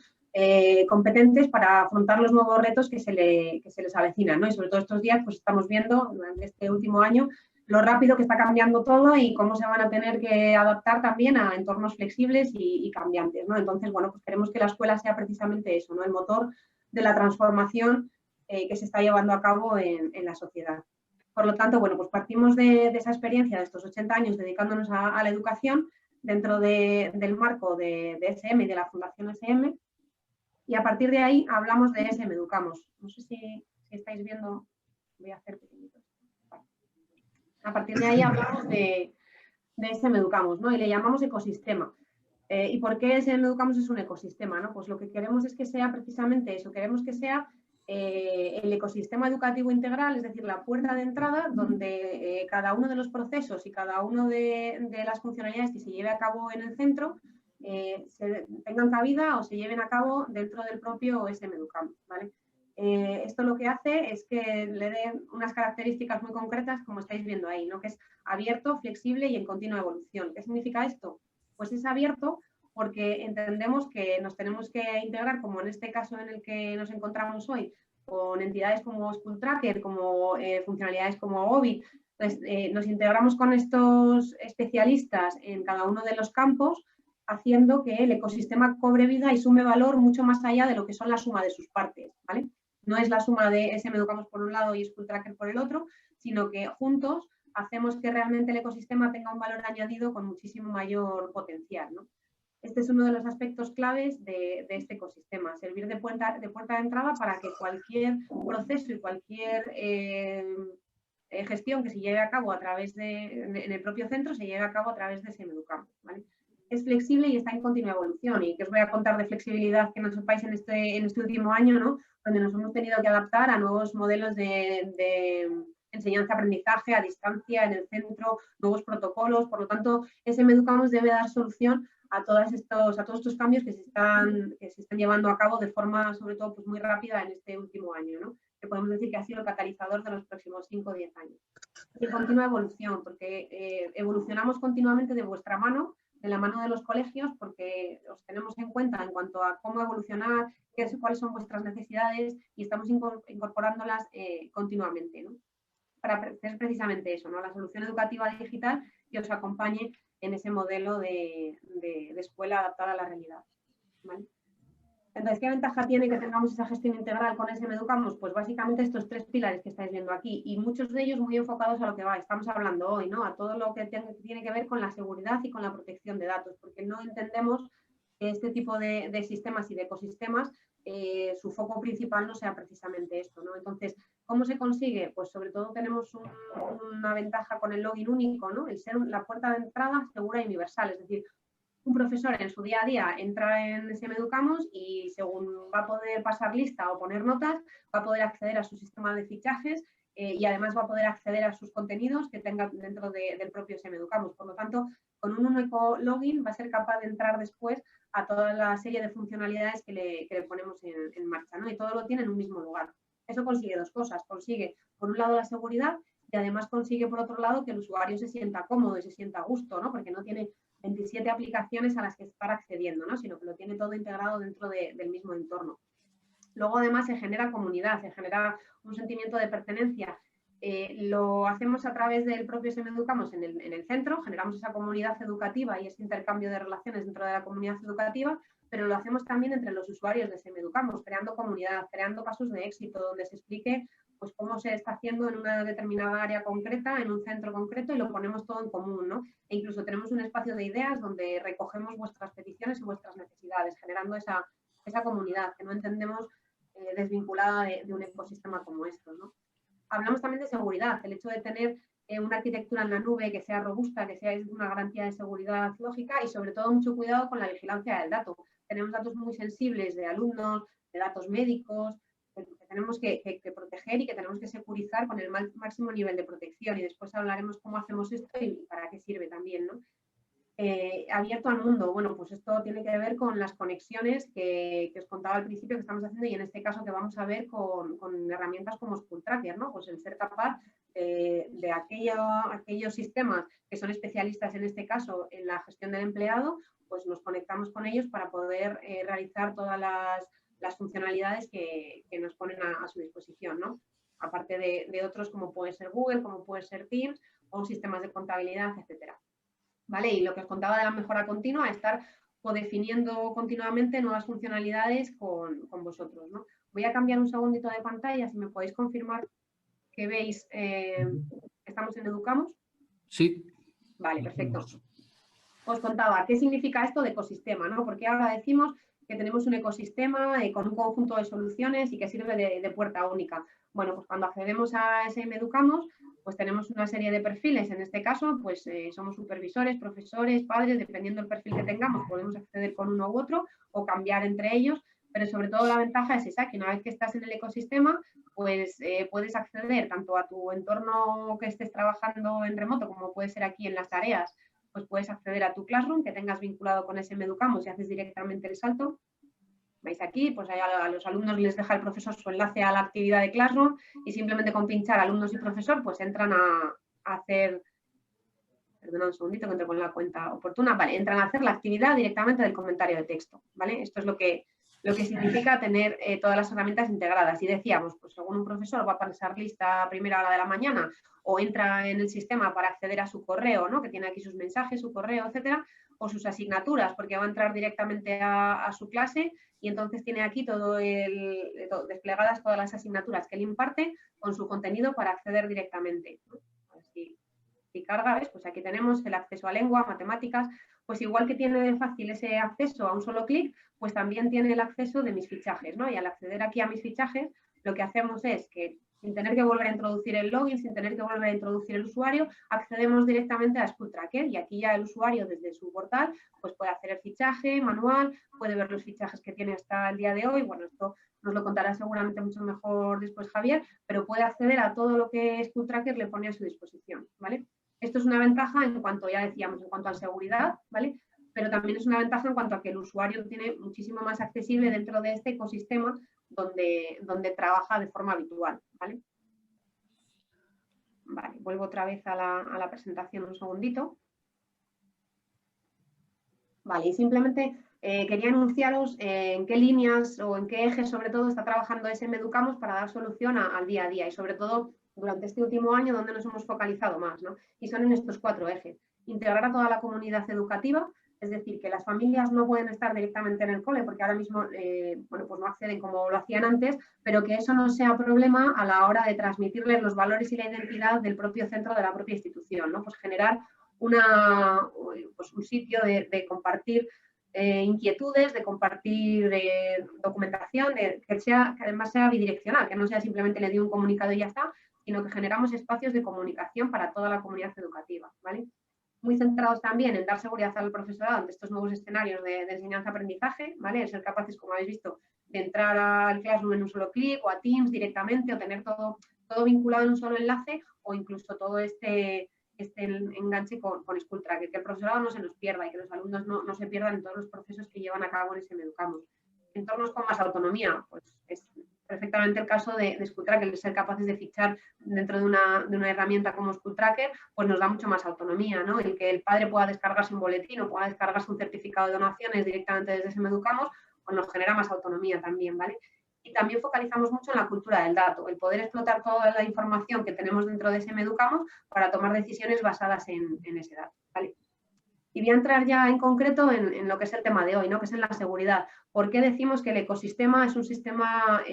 competentes para afrontar los nuevos retos que se les avecinan, ¿no? Y sobre todo estos días, pues estamos viendo durante este último año lo rápido que está cambiando todo y cómo se van a tener que adaptar también a entornos flexibles y cambiantes, ¿no? Entonces, bueno, pues queremos que la escuela sea precisamente eso, ¿no? El motor de la transformación que se está llevando a cabo en la sociedad. Por lo tanto, bueno, pues partimos de esa experiencia de estos 80 años dedicándonos a la educación dentro del marco de SM y de la Fundación SM. Y a partir de ahí hablamos de SM Educamos. No sé si estáis viendo, voy a hacer pequeñito. A partir de ahí hablamos de SM Educamos, ¿no? Y le llamamos ecosistema. ¿Y por qué SM Educamos es un ecosistema, ¿no? Pues lo que queremos es que sea precisamente eso, queremos que sea el ecosistema educativo integral, es decir, la puerta de entrada donde cada uno de los procesos y cada una de las funcionalidades que se lleve a cabo en el centro tengan cabida o se lleven a cabo dentro del propio SM Educamos, ¿vale? Esto lo que hace es que le dé unas características muy concretas, como estáis viendo ahí, ¿no? Que es abierto, flexible y en continua evolución. ¿Qué significa esto? Pues es abierto porque entendemos que nos tenemos que integrar, como en este caso en el que nos encontramos hoy, con entidades como School Tracker, como funcionalidades como OBI. Entonces, nos integramos con estos especialistas en cada uno de los campos, haciendo que el ecosistema cobre vida y sume valor mucho más allá de lo que son la suma de sus partes, ¿vale? No es la suma de SM Educamos por un lado y School Tracker por el otro, sino que juntos hacemos que realmente el ecosistema tenga un valor añadido con muchísimo mayor potencial, ¿no? Este es uno de los aspectos claves de este ecosistema, servir de puerta de entrada para que cualquier proceso y cualquier gestión que se lleve a cabo a través en el propio centro se lleve a cabo a través de SM Educamos, ¿vale? Es flexible y está en continua evolución. Y que os voy a contar de flexibilidad que no sepáis en este último año, ¿no? Donde nos hemos tenido que adaptar a nuevos modelos de enseñanza-aprendizaje a distancia en el centro, nuevos protocolos. Por lo tanto, SM Educamos debe dar solución a todos estos cambios que se están llevando a cabo de forma, sobre todo, pues muy rápida en este último año, ¿no? Que podemos decir que ha sido el catalizador de los próximos 5 o 10 años. Y continua evolución, porque evolucionamos continuamente de vuestra mano, de la mano de los colegios, porque os tenemos en cuenta en cuanto a cómo evolucionar, cuáles son vuestras necesidades y estamos incorporándolas continuamente, ¿no? Para hacer precisamente eso, ¿no? La solución educativa digital que os acompañe en ese modelo de escuela adaptada a la realidad, ¿vale? Entonces, ¿qué ventaja tiene que tengamos esa gestión integral con SM Educamos? Pues básicamente estos 3 pilares que estáis viendo aquí y muchos de ellos muy enfocados a lo que estamos hablando hoy, ¿no? A todo lo que tiene que ver con la seguridad y con la protección de datos, porque no entendemos que este tipo de sistemas y de ecosistemas, su foco principal no sea precisamente esto, ¿no? Entonces, ¿cómo se consigue? Pues sobre todo tenemos una ventaja con el login único, ¿no? El ser la puerta de entrada segura y universal, es decir, un profesor en su día a día entra en SM Educamos y según va a poder pasar lista o poner notas, va a poder acceder a su sistema de fichajes y además va a poder acceder a sus contenidos que tenga dentro del propio SM Educamos. Por lo tanto, con un único login va a ser capaz de entrar después a toda la serie de funcionalidades que le ponemos en marcha, ¿no? Y todo lo tiene en un mismo lugar. Eso consigue 2 cosas. Consigue, por un lado, la seguridad y además consigue, por otro lado, que el usuario se sienta cómodo y se sienta a gusto, ¿no? Porque no tiene 27 aplicaciones a las que estar accediendo, ¿no? Sino que lo tiene todo integrado dentro del mismo entorno. Luego, además, se genera comunidad, se genera un sentimiento de pertenencia. Lo hacemos a través del propio SM Educamos en el centro, generamos esa comunidad educativa y ese intercambio de relaciones dentro de la comunidad educativa, pero lo hacemos también entre los usuarios de SM Educamos, creando comunidad, creando casos de éxito, donde se explique pues cómo se está haciendo en una determinada área concreta, en un centro concreto y lo ponemos todo en común, ¿no? E incluso tenemos un espacio de ideas donde recogemos vuestras peticiones y vuestras necesidades, generando esa comunidad que no entendemos desvinculada de un ecosistema como estos, ¿no? Hablamos también de seguridad, el hecho de tener una arquitectura en la nube que sea robusta, que sea una garantía de seguridad lógica y sobre todo mucho cuidado con la vigilancia del dato. Tenemos datos muy sensibles de alumnos, de datos médicos, que tenemos que proteger y que tenemos que securizar con el máximo nivel de protección y después hablaremos cómo hacemos esto y para qué sirve también, ¿no? Abierto al mundo, bueno, pues esto tiene que ver con las conexiones que os contaba al principio que estamos haciendo y en este caso que vamos a ver con herramientas como School Tracker, ¿no? Pues el ser capaz de aquellos sistemas que son especialistas en este caso en la gestión del empleado, pues nos conectamos con ellos para poder realizar todas las funcionalidades que nos ponen a su disposición, ¿no? Aparte de otros como puede ser Google, como puede ser Teams o sistemas de contabilidad, etcétera. ¿Vale? Y lo que os contaba de la mejora continua, estar codefiniendo continuamente nuevas funcionalidades con vosotros, ¿no? Voy a cambiar un segundito de pantalla, si me podéis confirmar que veis que estamos en Educamos. Sí. Vale, perfecto. os contaba qué significa esto de ecosistema, ¿no? Porque ahora decimos que tenemos un ecosistema con un conjunto de soluciones y que sirve de puerta única. Bueno, pues cuando accedemos a SM Educamos, pues tenemos una serie de perfiles. En este caso, pues somos supervisores, profesores, padres, dependiendo del perfil que tengamos, podemos acceder con uno u otro o cambiar entre ellos, pero sobre todo la ventaja es esa, que una vez que estás en el ecosistema, pues puedes acceder tanto a tu entorno que estés trabajando en remoto, como puede ser aquí en las tareas, pues puedes acceder a tu Classroom que tengas vinculado con SM Educamos y haces directamente el salto. Veis aquí, pues a los alumnos les deja el profesor su enlace a la actividad de Classroom y simplemente con pinchar alumnos y profesor, pues entran a hacer, perdona un segundito que entro con la cuenta oportuna, vale, entran a hacer la actividad directamente del comentario de texto, ¿vale? Esto es lo que significa tener todas las herramientas integradas. Y decíamos, pues según un profesor va a pasar lista a primera hora de la mañana o entra en el sistema para acceder a su correo, ¿no? Que tiene aquí sus mensajes, su correo, etcétera, o sus asignaturas, porque va a entrar directamente a su clase y entonces tiene aquí desplegadas todas las asignaturas que él imparte con su contenido para acceder directamente, ¿no? Si carga, ¿ves? Pues aquí tenemos el acceso a lengua, matemáticas, pues igual que tiene fácil ese acceso a un solo clic, pues también tiene el acceso de mis fichajes, ¿no? Y al acceder aquí a mis fichajes, lo que hacemos es que sin tener que volver a introducir el login, sin tener que volver a introducir el usuario, accedemos directamente a School Tracker y aquí ya el usuario desde su portal pues puede hacer el fichaje manual, puede ver los fichajes que tiene hasta el día de hoy, bueno, esto nos lo contará seguramente mucho mejor después Javier, pero puede acceder a todo lo que School Tracker le pone a su disposición, ¿vale? Esto es una ventaja en cuanto, ya decíamos, en cuanto a seguridad, ¿vale? Pero también es una ventaja en cuanto a que el usuario lo tiene muchísimo más accesible dentro de este ecosistema donde trabaja de forma habitual, ¿vale? Vale, vuelvo otra vez a la presentación un segundito. Vale, y simplemente quería anunciaros en qué líneas o en qué ejes sobre todo está trabajando SM Educamos para dar solución al día a día y sobre todo durante este último año donde nos hemos focalizado más, ¿no? Y son en estos 4 ejes. Integrar a toda la comunidad educativa, es decir, que las familias no pueden estar directamente en el cole porque ahora mismo bueno, pues no acceden como lo hacían antes, pero que eso no sea problema a la hora de transmitirles los valores y la identidad del propio centro de la propia institución, ¿no? Pues generar un sitio de compartir inquietudes, de compartir documentación, que además sea bidireccional, que no sea simplemente le doy un comunicado y ya está, sino que generamos espacios de comunicación para toda la comunidad educativa, ¿vale? Muy centrados también en dar seguridad al profesorado ante estos nuevos escenarios de enseñanza-aprendizaje, ¿vale? El ser capaces, como habéis visto, de entrar al Classroom en un solo clic o a Teams directamente o tener todo vinculado en un solo enlace o incluso todo este enganche con School Tracker, que el profesorado no se nos pierda y que los alumnos no se pierdan en todos los procesos que llevan a cabo en SM Educamos. Entornos con más autonomía, pues es perfectamente el caso de School Tracker, el ser capaces de fichar dentro de una herramienta como School Tracker, pues nos da mucho más autonomía, ¿no? El que el padre pueda descargarse un boletín o pueda descargarse un certificado de donaciones directamente desde SM Educamos, pues nos genera más autonomía también, ¿vale? Y también focalizamos mucho en la cultura del dato, el poder explotar toda la información que tenemos dentro de SM Educamos para tomar decisiones basadas en ese dato, ¿vale? Y voy a entrar ya en concreto en lo que es el tema de hoy, ¿no? Que es en la seguridad. ¿Por qué decimos que el ecosistema es un sistema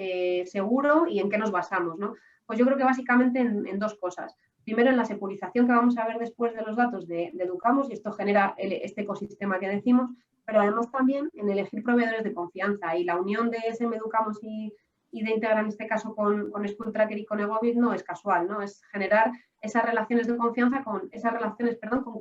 seguro y en qué nos basamos, ¿no? Pues yo creo que básicamente en 2 cosas. Primero, en la securización que vamos a ver después de los datos de Educamos, y esto genera este ecosistema que decimos, pero además también en elegir proveedores de confianza. Y la unión de SM Educamos y de integrar en este caso con School Tracker y con Egovit no es casual, ¿no? Es generar esas relaciones de confianza con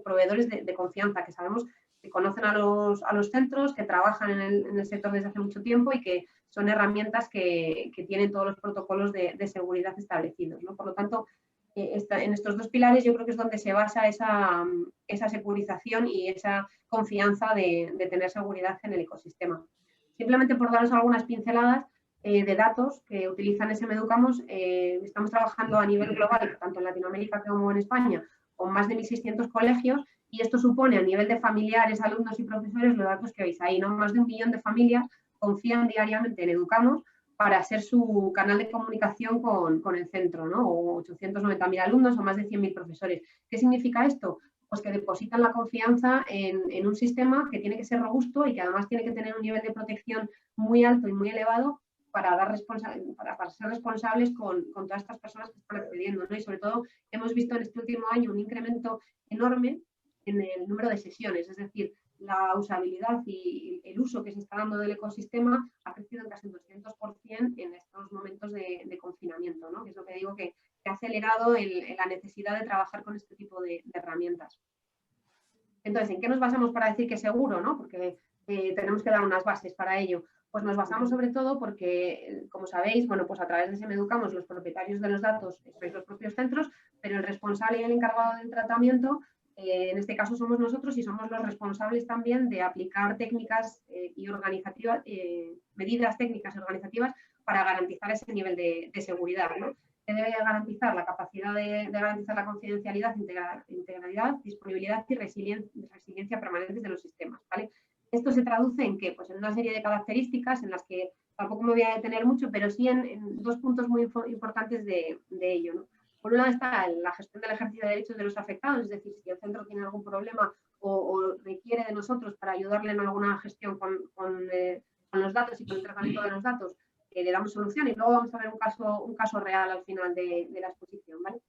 proveedores de confianza que sabemos que conocen a los centros, que trabajan en el sector desde hace mucho tiempo y que son herramientas que tienen todos los protocolos de seguridad establecidos, ¿no? Por lo tanto, en estos 2 pilares yo creo que es donde se basa esa securización y esa confianza de tener seguridad en el ecosistema. Simplemente por daros algunas pinceladas de datos que utilizan SM Educamos, estamos trabajando a nivel global, tanto en Latinoamérica como en España, con más de 1.600 colegios y esto supone a nivel de familiares, alumnos y profesores los datos que veis ahí, ¿no? Más de 1 millón de familias confían diariamente en Educamos para ser su canal de comunicación con el centro, ¿no? O 890.000 alumnos o más de 100.000 profesores. ¿Qué significa esto? Pues que depositan la confianza en un sistema que tiene que ser robusto y que además tiene que tener un nivel de protección muy alto y muy elevado para ser responsables con todas estas personas que están accediendo, ¿no? Y sobre todo hemos visto en este último año un incremento enorme en el número de sesiones, es decir, la usabilidad y el uso que se está dando del ecosistema ha crecido en casi un 200% en estos momentos de confinamiento, ¿no? Que es lo que digo que ha acelerado la necesidad de trabajar con este tipo de herramientas. Entonces, ¿en qué nos basamos para decir que es seguro, ¿no? Porque tenemos que dar unas bases para ello. Pues nos basamos sobre todo porque, como sabéis, bueno, pues a través de SEMeducamos los propietarios de los datos sois los propios centros, pero el responsable y el encargado del tratamiento, en este caso somos nosotros y somos los responsables también de aplicar técnicas y organizativas, medidas técnicas y organizativas para garantizar ese nivel de seguridad, ¿no? Que debe garantizar la capacidad de garantizar la confidencialidad, integridad, disponibilidad y resiliencia permanentes de los sistemas, ¿vale? Esto se traduce en qué? Pues en una serie de características en las que tampoco me voy a detener mucho, pero sí en dos puntos muy importantes de ello, ¿no? Por un lado está la gestión del ejercicio de derechos de los afectados, es decir, si el centro tiene algún problema o requiere de nosotros para ayudarle en alguna gestión con los datos y con el tratamiento de los datos, le damos solución y luego vamos a ver un caso real al final de la exposición, ¿vale?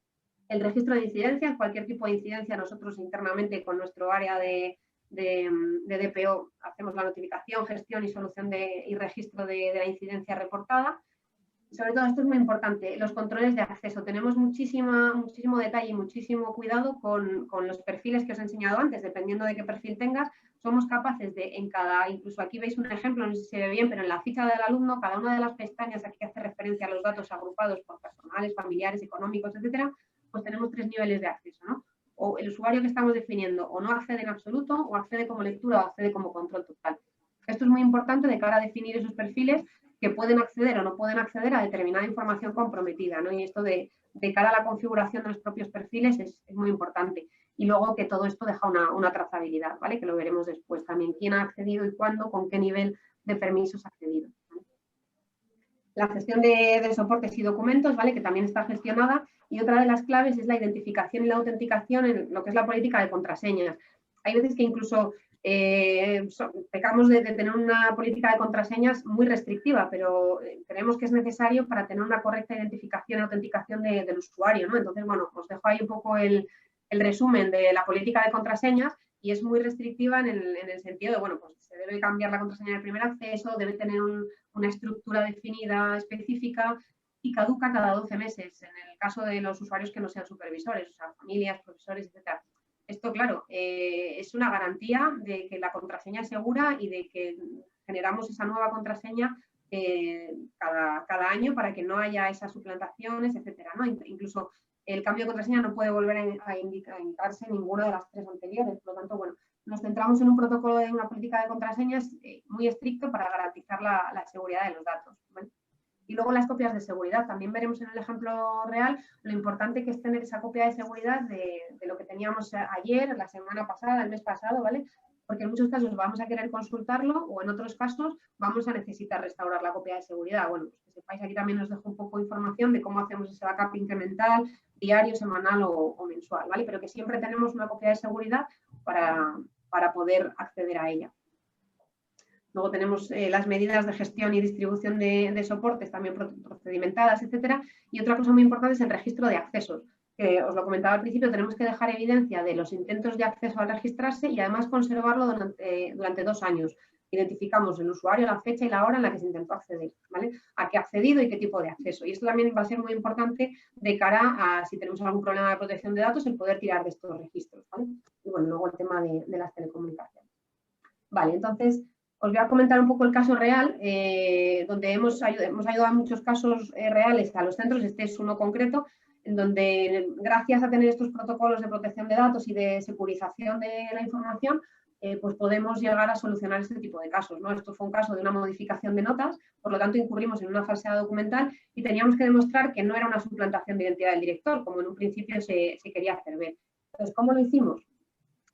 El registro de incidencias, cualquier tipo de incidencia, nosotros internamente con nuestro área de DPO hacemos la notificación, gestión y solución y registro de la incidencia reportada. Sobre todo, esto es muy importante, los controles de acceso. Tenemos muchísimo detalle y muchísimo cuidado con los perfiles que os he enseñado antes, dependiendo de qué perfil tengas. Somos capaces de, incluso aquí veis un ejemplo, no sé si se ve bien, pero en la ficha del alumno, cada una de las pestañas aquí hace referencia a los datos agrupados por personales, familiares, económicos, etcétera, pues tenemos 3 niveles de acceso, ¿no? O el usuario que estamos definiendo o no accede en absoluto, o accede como lectura o accede como control total. Esto es muy importante de cara a definir esos perfiles que pueden acceder o no pueden acceder a determinada información comprometida, ¿no? Y esto de cara a la configuración de los propios perfiles es muy importante. Y luego que todo esto deja una trazabilidad, ¿vale? Que lo veremos después también. ¿Quién ha accedido y cuándo? ¿Con qué nivel de permisos ha accedido? ¿Vale? La gestión de soportes y documentos, ¿vale? Que también está gestionada. Y otra de las claves es la identificación y la autenticación en lo que es la política de contraseñas. Hay veces que incluso pecamos de tener una política de contraseñas muy restrictiva, pero creemos que es necesario para tener una correcta identificación y autenticación del usuario, ¿no? Entonces, bueno, os dejo ahí un poco el resumen de la política de contraseñas y es muy restrictiva en el sentido de, bueno, pues se debe cambiar la contraseña de primer acceso, debe tener una estructura definida específica y caduca cada 12 meses en el caso de los usuarios que no sean supervisores, o sea, familias, profesores, etcétera. Esto, claro, es una garantía de que la contraseña es segura y de que generamos esa nueva contraseña cada año para que no haya esas suplantaciones, etcétera, ¿no? Incluso el cambio de contraseña no puede volver a indicarse ninguna de las 3 anteriores. Por lo tanto, bueno, nos centramos en un protocolo de una política de contraseñas muy estricto para garantizar la seguridad de los datos, ¿vale? Y luego las copias de seguridad. También veremos en el ejemplo real lo importante que es tener esa copia de seguridad de lo que teníamos ayer, la semana pasada, el mes pasado, ¿vale? Porque en muchos casos vamos a querer consultarlo o en otros casos vamos a necesitar restaurar la copia de seguridad. Bueno, pues que sepáis, aquí también os dejo un poco de información de cómo hacemos ese backup incremental, diario, semanal o mensual, ¿vale? Pero que siempre tenemos una copia de seguridad para poder acceder a ella. Luego tenemos las medidas de gestión y distribución de soportes también procedimentadas, etcétera. Y otra cosa muy importante es el registro de accesos, que os lo comentaba al principio, tenemos que dejar evidencia de los intentos de acceso al registrarse y además conservarlo durante 2 años. Identificamos el usuario, la fecha y la hora en la que se intentó acceder, ¿vale? A qué ha accedido y qué tipo de acceso. Y esto también va a ser muy importante de cara a si tenemos algún problema de protección de datos, el poder tirar de estos registros, ¿vale? Y bueno, luego el tema de las telecomunicaciones. Vale, entonces os voy a comentar un poco el caso real, donde hemos ayudado a muchos casos reales a los centros. Este es uno concreto, en donde gracias a tener estos protocolos de protección de datos y de securización de la información, pues podemos llegar a solucionar este tipo de casos, ¿no? Esto fue un caso de una modificación de notas, por lo tanto incurrimos en una falsedad documental y teníamos que demostrar que no era una suplantación de identidad del director, como en un principio se quería hacer ver. Entonces, ¿cómo lo hicimos?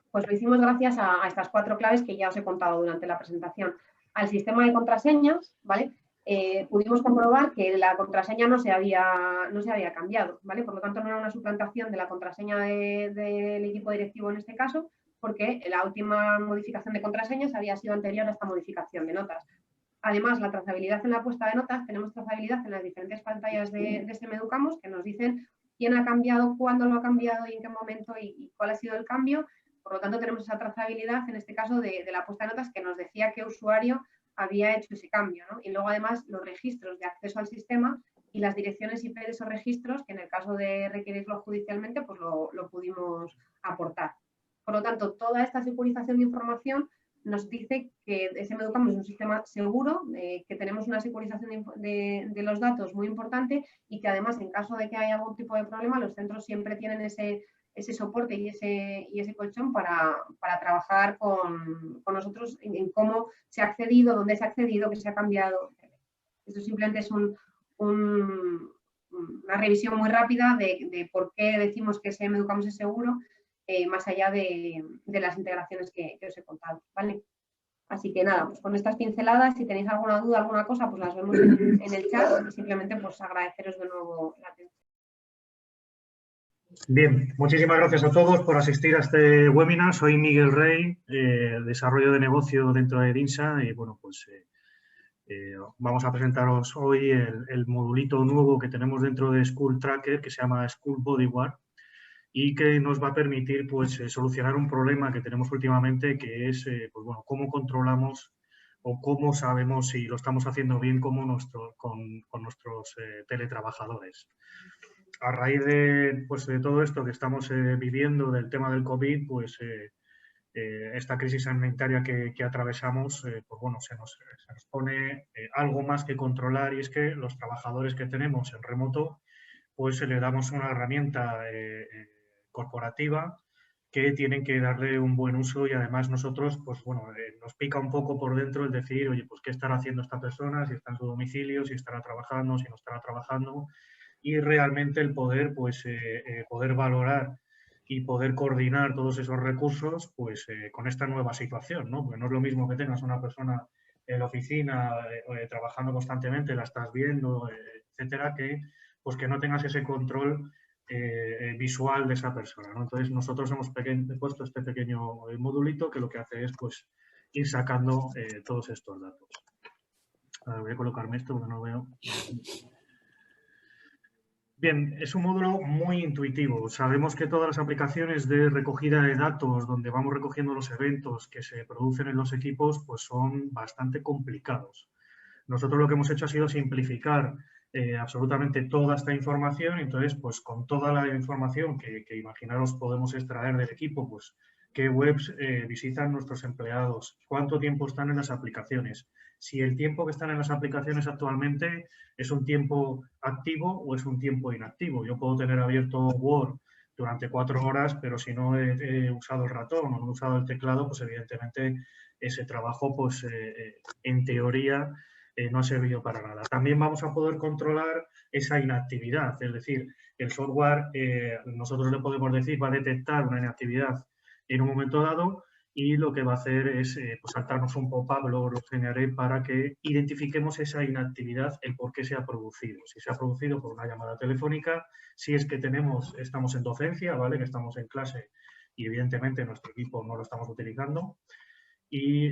Pues lo hicimos gracias a estas 4 claves que ya os he contado durante la presentación. Al sistema de contraseñas, ¿vale? Pudimos comprobar que la contraseña no se había cambiado, ¿vale? Por lo tanto, no era una suplantación de la contraseña del equipo directivo en este caso, porque la última modificación de contraseñas había sido anterior a esta modificación de notas. Además, la trazabilidad en la puesta de notas, tenemos trazabilidad en las diferentes pantallas de SEMeducamos que nos dicen quién ha cambiado, cuándo lo ha cambiado y en qué momento y cuál ha sido el cambio. Por lo tanto, tenemos esa trazabilidad, en este caso, de la puesta de notas que nos decía qué usuario había hecho ese cambio, ¿no? Y luego, además, los registros de acceso al sistema y las direcciones IP de esos registros, que en el caso de requerirlo judicialmente, pues lo pudimos aportar. Por lo tanto, toda esta securización de información nos dice que SMEducamos es un sistema seguro, que tenemos una securización de los datos muy importante y que además, en caso de que haya algún tipo de problema, los centros siempre tienen ese soporte y ese colchón para trabajar con nosotros en cómo se ha accedido, dónde se ha accedido, qué se ha cambiado. Esto simplemente es una revisión muy rápida de por qué decimos que SMEducamos es seguro, más allá de las integraciones que os he contado, ¿vale? Así que nada, pues con estas pinceladas, si tenéis alguna duda, alguna cosa, pues las vemos en el chat y simplemente pues agradeceros de nuevo la atención. Bien, muchísimas gracias a todos por asistir a este webinar. Soy Miguel Rey, desarrollo de negocio dentro de DINSA y bueno, pues vamos a presentaros hoy el modulito nuevo que tenemos dentro de School Tracker que se llama School Bodyguard y que nos va a permitir pues solucionar un problema que tenemos últimamente, que es pues, bueno, cómo controlamos o cómo sabemos si lo estamos haciendo bien con nuestros teletrabajadores. A raíz de todo esto que estamos viviendo del tema del COVID, pues esta crisis sanitaria que atravesamos, pues bueno, se nos pone algo más que controlar, y es que los trabajadores que tenemos en remoto, pues le damos una herramienta corporativa que tienen que darle un buen uso, y además nosotros, pues bueno, nos pica un poco por dentro el decir, oye, pues qué estará haciendo esta persona, si está en su domicilio, si estará trabajando, si no estará trabajando, y realmente el poder, pues, poder valorar y poder coordinar todos esos recursos, pues, con esta nueva situación, ¿no? Porque no es lo mismo que tengas una persona en la oficina trabajando constantemente, la estás viendo, etcétera, pues que no tengas ese control visual de esa persona, ¿no? Entonces, nosotros hemos puesto este pequeño modulito que lo que hace es, pues, ir sacando todos estos datos. A ver, voy a colocarme esto porque no veo. Bien, es un módulo muy intuitivo. Sabemos que todas las aplicaciones de recogida de datos, donde vamos recogiendo los eventos que se producen en los equipos, pues son bastante complicados. Nosotros lo que hemos hecho ha sido simplificar absolutamente toda esta información. Entonces, pues con toda la información que imaginaros podemos extraer del equipo, pues qué webs visitan nuestros empleados, cuánto tiempo están en las aplicaciones, si el tiempo que están en las aplicaciones actualmente es un tiempo activo o es un tiempo inactivo. Yo puedo tener abierto Word durante 4 horas, pero si no he usado el ratón o no he usado el teclado, pues evidentemente ese trabajo, pues en teoría, no ha servido para nada. También vamos a poder controlar esa inactividad, es decir, el software, nosotros le podemos decir, va a detectar una inactividad en un momento dado, y lo que va a hacer es pues saltarnos un pop-up, luego lo enseñaré, para que identifiquemos esa inactividad, el por qué se ha producido. Si se ha producido por una llamada telefónica, si es que estamos en docencia, ¿vale? Que estamos en clase y evidentemente nuestro equipo no lo estamos utilizando, y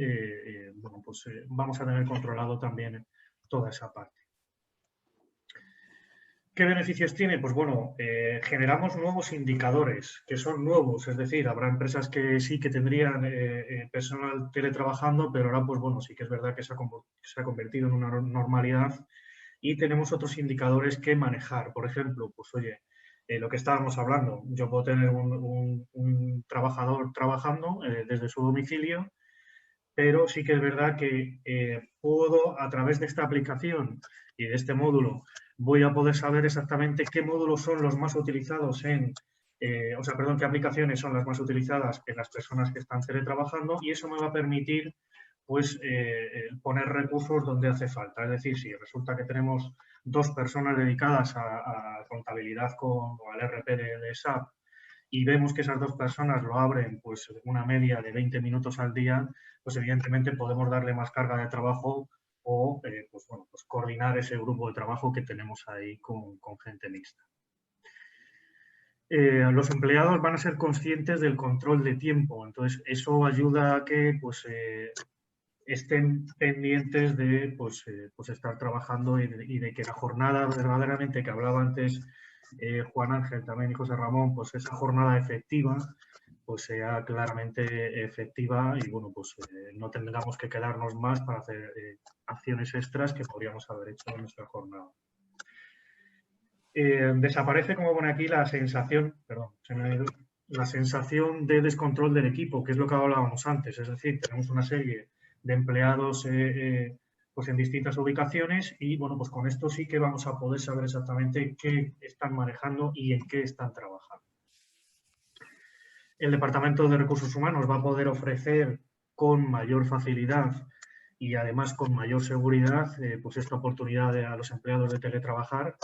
bueno, pues vamos a tener controlado también toda esa parte. ¿Qué beneficios tiene? Pues bueno, generamos nuevos indicadores que son nuevos, es decir, habrá empresas que sí que tendrían personal teletrabajando, pero ahora pues bueno, sí que es verdad que se ha convertido en una normalidad, y tenemos otros indicadores que manejar. Por ejemplo, pues oye, lo que estábamos hablando, yo puedo tener un trabajador trabajando desde su domicilio, pero sí que es verdad que puedo, a través de esta aplicación y de este módulo, voy a poder saber exactamente qué módulos son los más utilizados qué aplicaciones son las más utilizadas en las personas que están teletrabajando, y eso me va a permitir, pues, poner recursos donde hace falta. Es decir, si resulta que tenemos 2 personas dedicadas a contabilidad o al RP de SAP, y vemos que esas 2 personas lo abren pues una media de 20 minutos al día, pues evidentemente podemos darle más carga de trabajo o pues, bueno, pues coordinar ese grupo de trabajo que tenemos ahí con gente mixta. Los empleados van a ser conscientes del control de tiempo, entonces eso ayuda a que pues, estén pendientes de pues estar trabajando y de que la jornada verdaderamente que hablaba antes Juan Ángel también y José Ramón, pues esa jornada efectiva, pues sea claramente efectiva y bueno, pues no tengamos que quedarnos más para hacer acciones extras que podríamos haber hecho en nuestra jornada. Desaparece, como pone aquí, la sensación, perdón, se me ha ido, la sensación de descontrol del equipo, que es lo que hablábamos antes. Es decir, tenemos una serie de empleados pues en distintas ubicaciones y bueno, pues con esto sí que vamos a poder saber exactamente qué están manejando y en qué están trabajando. El Departamento de Recursos Humanos va a poder ofrecer con mayor facilidad y además con mayor seguridad pues esta oportunidad a los empleados de teletrabajar,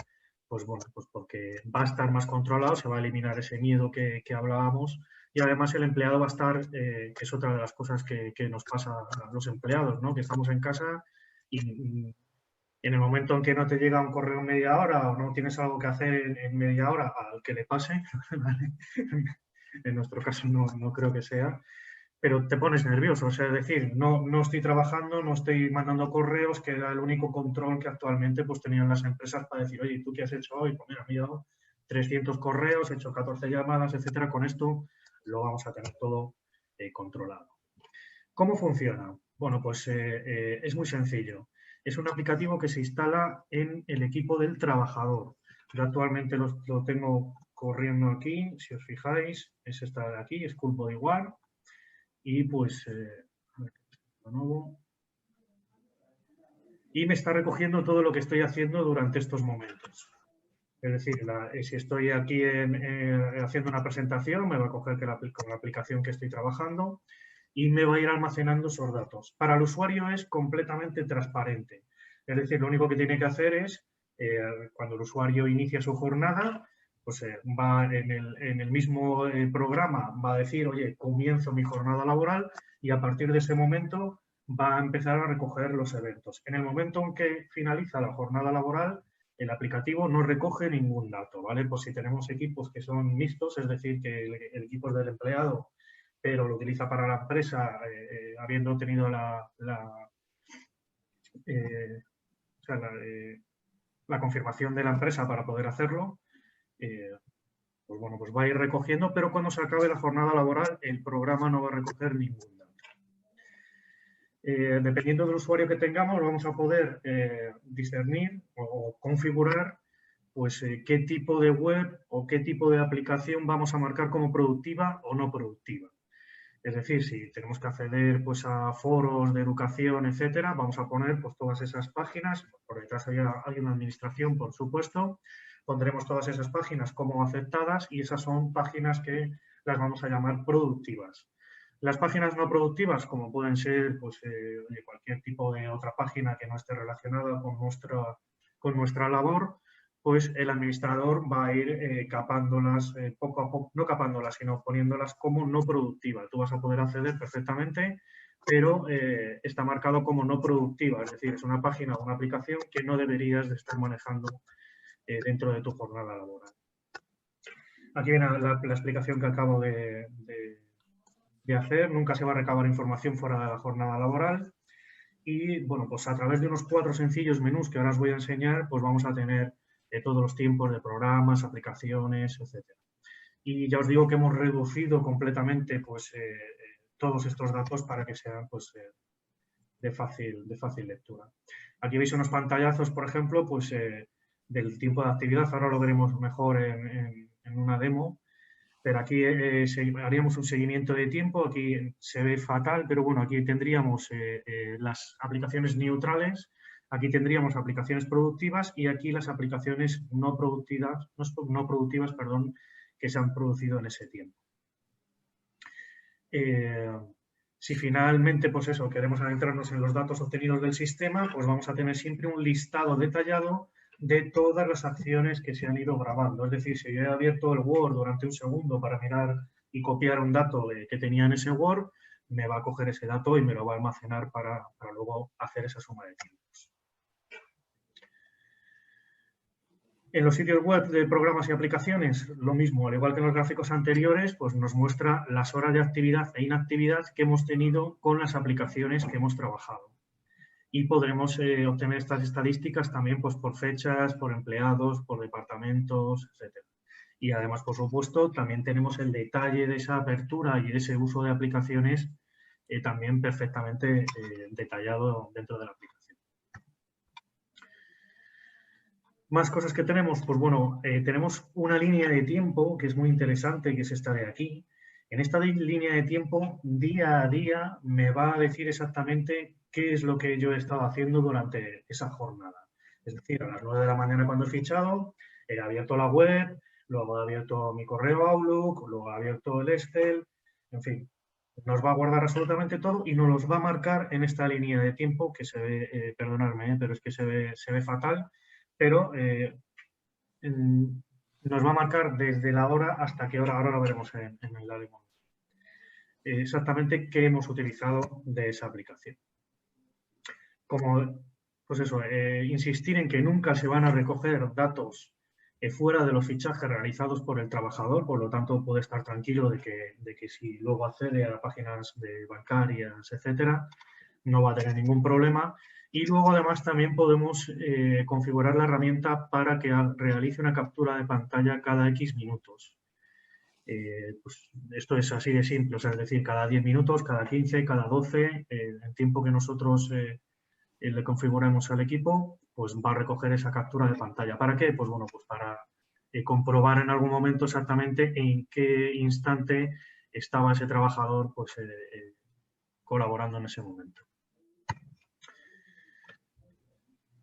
pues bueno, pues porque va a estar más controlado, se va a eliminar ese miedo que hablábamos y además el empleado va a estar, que es otra de las cosas que nos pasa a los empleados, ¿no? Que estamos en casa y en el momento en que no te llega un correo en media hora o no tienes algo que hacer en media hora al que le pase, ¿vale? En nuestro caso no creo que sea, pero te pones nervioso, o sea, es decir, no estoy trabajando, no estoy mandando correos, que era el único control que actualmente pues tenían las empresas para decir, oye, ¿tú qué has hecho hoy? Pues mira, me he dado 300 correos, he hecho 14 llamadas, etcétera. Con esto lo vamos a tener todo controlado. ¿Cómo funciona? Bueno, pues es muy sencillo. Es un aplicativo que se instala en el equipo del trabajador. Yo actualmente lo tengo corriendo aquí, si os fijáis, es esta de aquí, School Body One. Y pues, a ver, de nuevo. Y me está recogiendo todo lo que estoy haciendo durante estos momentos. Es decir, si estoy aquí haciendo una presentación, me va a coger con la aplicación que estoy trabajando y me va a ir almacenando esos datos. Para el usuario es completamente transparente. Es decir, lo único que tiene que hacer es, cuando el usuario inicia su jornada, pues va en el mismo programa, va a decir, oye, comienzo mi jornada laboral y a partir de ese momento va a empezar a recoger los eventos. En el momento en que finaliza la jornada laboral, el aplicativo no recoge ningún dato, ¿vale? Pues si tenemos equipos que son mixtos, es decir, que el equipo es del empleado, pero lo utiliza para la empresa, habiendo tenido la confirmación de la empresa para poder hacerlo, pues bueno, pues va a ir recogiendo, pero cuando se acabe la jornada laboral, el programa no va a recoger ningún dato. Dependiendo del usuario que tengamos, vamos a poder discernir o configurar pues, qué tipo de web o qué tipo de aplicación vamos a marcar como productiva o no productiva. Es decir, si tenemos que acceder pues, a foros de educación, etcétera, vamos a poner pues, todas esas páginas. Por detrás hay una administración, por supuesto. Pondremos todas esas páginas como aceptadas y esas son páginas que las vamos a llamar productivas. Las páginas no productivas, como pueden ser pues, cualquier tipo de otra página que no esté relacionada con nuestra labor, pues el administrador va a ir capándolas poco a poco, no capándolas, sino poniéndolas como no productivas. Tú vas a poder acceder perfectamente, pero está marcado como no productiva, es decir, es una página o una aplicación que no deberías de estar manejando dentro de tu jornada laboral. Aquí viene la explicación que acabo de hacer. Nunca se va a recabar información fuera de la jornada laboral. Y, bueno, pues a través de unos 4 sencillos menús que ahora os voy a enseñar, pues vamos a tener todos los tiempos de programas, aplicaciones, etcétera. Y ya os digo que hemos reducido completamente pues, todos estos datos para que sean pues, de fácil lectura. Aquí veis unos pantallazos, por ejemplo, pues, del tiempo de actividad. Ahora lo veremos mejor en una demo. Pero aquí haríamos un seguimiento de tiempo, aquí se ve fatal, pero bueno, aquí tendríamos las aplicaciones neutrales, aquí tendríamos aplicaciones productivas y aquí las aplicaciones no productivas, que se han producido en ese tiempo. Si finalmente, pues eso, queremos adentrarnos en los datos obtenidos del sistema, pues vamos a tener siempre un listado detallado de todas las acciones que se han ido grabando. Es decir, si yo he abierto el Word durante un segundo para mirar y copiar un dato que tenía en ese Word, me va a coger ese dato y me lo va a almacenar para luego hacer esa suma de tiempos. En los sitios web de programas y aplicaciones, lo mismo, al igual que en los gráficos anteriores, pues nos muestra las horas de actividad e inactividad que hemos tenido con las aplicaciones que hemos trabajado. Y podremos obtener estas estadísticas también pues, por fechas, por empleados, por departamentos, etc. Y además, por supuesto, también tenemos el detalle de esa apertura y de ese uso de aplicaciones también perfectamente detallado dentro de la aplicación. Más cosas que tenemos, pues bueno, tenemos una línea de tiempo que es muy interesante, que es esta de aquí. En esta línea de tiempo, día a día, me va a decir exactamente qué es lo que yo he estado haciendo durante esa jornada. Es decir, a las 9 de la mañana cuando he fichado, he abierto la web, luego he abierto mi correo Outlook, luego he abierto el Excel, en fin. Nos va a guardar absolutamente todo y nos los va a marcar en esta línea de tiempo que se ve, perdonadme, pero es que se ve fatal, pero nos va a marcar desde la hora hasta qué hora, ahora lo veremos en el demo, exactamente qué hemos utilizado de esa aplicación. Como, pues eso, insistir en que nunca se van a recoger datos fuera de los fichajes realizados por el trabajador, por lo tanto puede estar tranquilo de que si luego accede a páginas de bancarias, etcétera, no va a tener ningún problema. Y luego además también podemos configurar la herramienta para que realice una captura de pantalla cada X minutos. Pues esto es así de simple, o sea, es decir, cada 10 minutos, cada 15, cada 12, el tiempo que nosotros le configuremos al equipo, pues va a recoger esa captura de pantalla. ¿Para qué? Pues bueno, pues para comprobar en algún momento exactamente en qué instante estaba ese trabajador pues, colaborando en ese momento.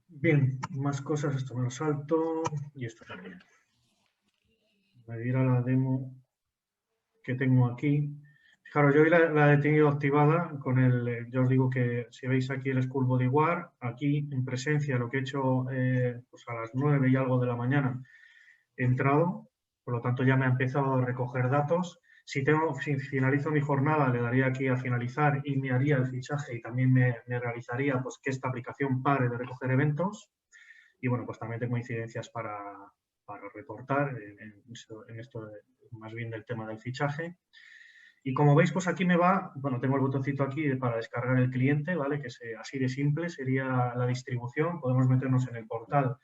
Bien, más cosas, esto me lo salto y esto también. Voy a ir a la demo que tengo aquí. Fijaros, yo hoy la he tenido activada con el, yo os digo que si veis aquí el School Bodyguard, aquí en presencia lo que he hecho pues a las 9 y algo de la mañana he entrado, por lo tanto ya me ha empezado a recoger datos. Si finalizo mi jornada, le daría aquí a finalizar y me haría el fichaje y también me realizaría pues que esta aplicación pare de recoger eventos. Y bueno, pues también tengo incidencias para reportar en esto más bien del tema del fichaje. Y como veis, pues aquí me va, bueno, tengo el botoncito aquí para descargar el cliente, ¿vale? Que es así de simple, sería la distribución. Podemos meternos en el portal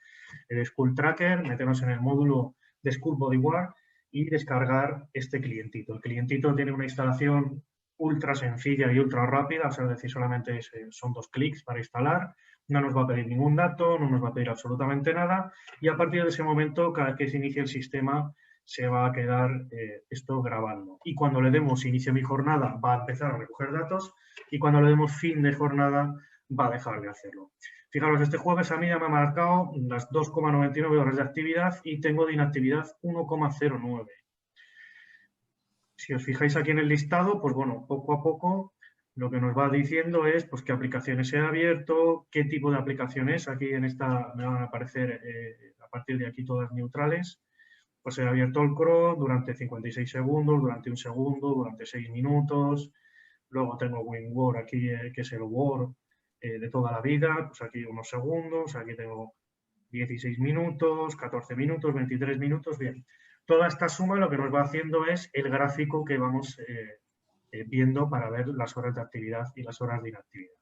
de School Tracker, meternos en el módulo de School Bodyguard y descargar este clientito. El clientito tiene una instalación ultra sencilla y ultra rápida, o sea, es decir, solamente son 2 clics para instalar. No nos va a pedir ningún dato, no nos va a pedir absolutamente nada y a partir de ese momento, cada vez que se inicie el sistema, se va a quedar esto grabando. Y cuando le demos inicio mi jornada, va a empezar a recoger datos y cuando le demos fin de jornada, va a dejar de hacerlo. Fijaros, este jueves a mí ya me ha marcado las 2,99 horas de actividad y tengo de inactividad 1,09. Si os fijáis aquí en el listado, pues bueno, poco a poco lo que nos va diciendo es pues, qué aplicaciones he abierto, qué tipo de aplicaciones. Aquí en esta me van a aparecer a partir de aquí todas neutrales. Pues he abierto el Chrome durante 56 segundos, durante 1 segundo, durante 6 minutos. Luego tengo WinWord aquí, que es el Word de toda la vida. Pues aquí unos segundos, aquí tengo 16 minutos, 14 minutos, 23 minutos. Bien, toda esta suma lo que nos va haciendo es el gráfico que vamos viendo para ver las horas de actividad y las horas de inactividad.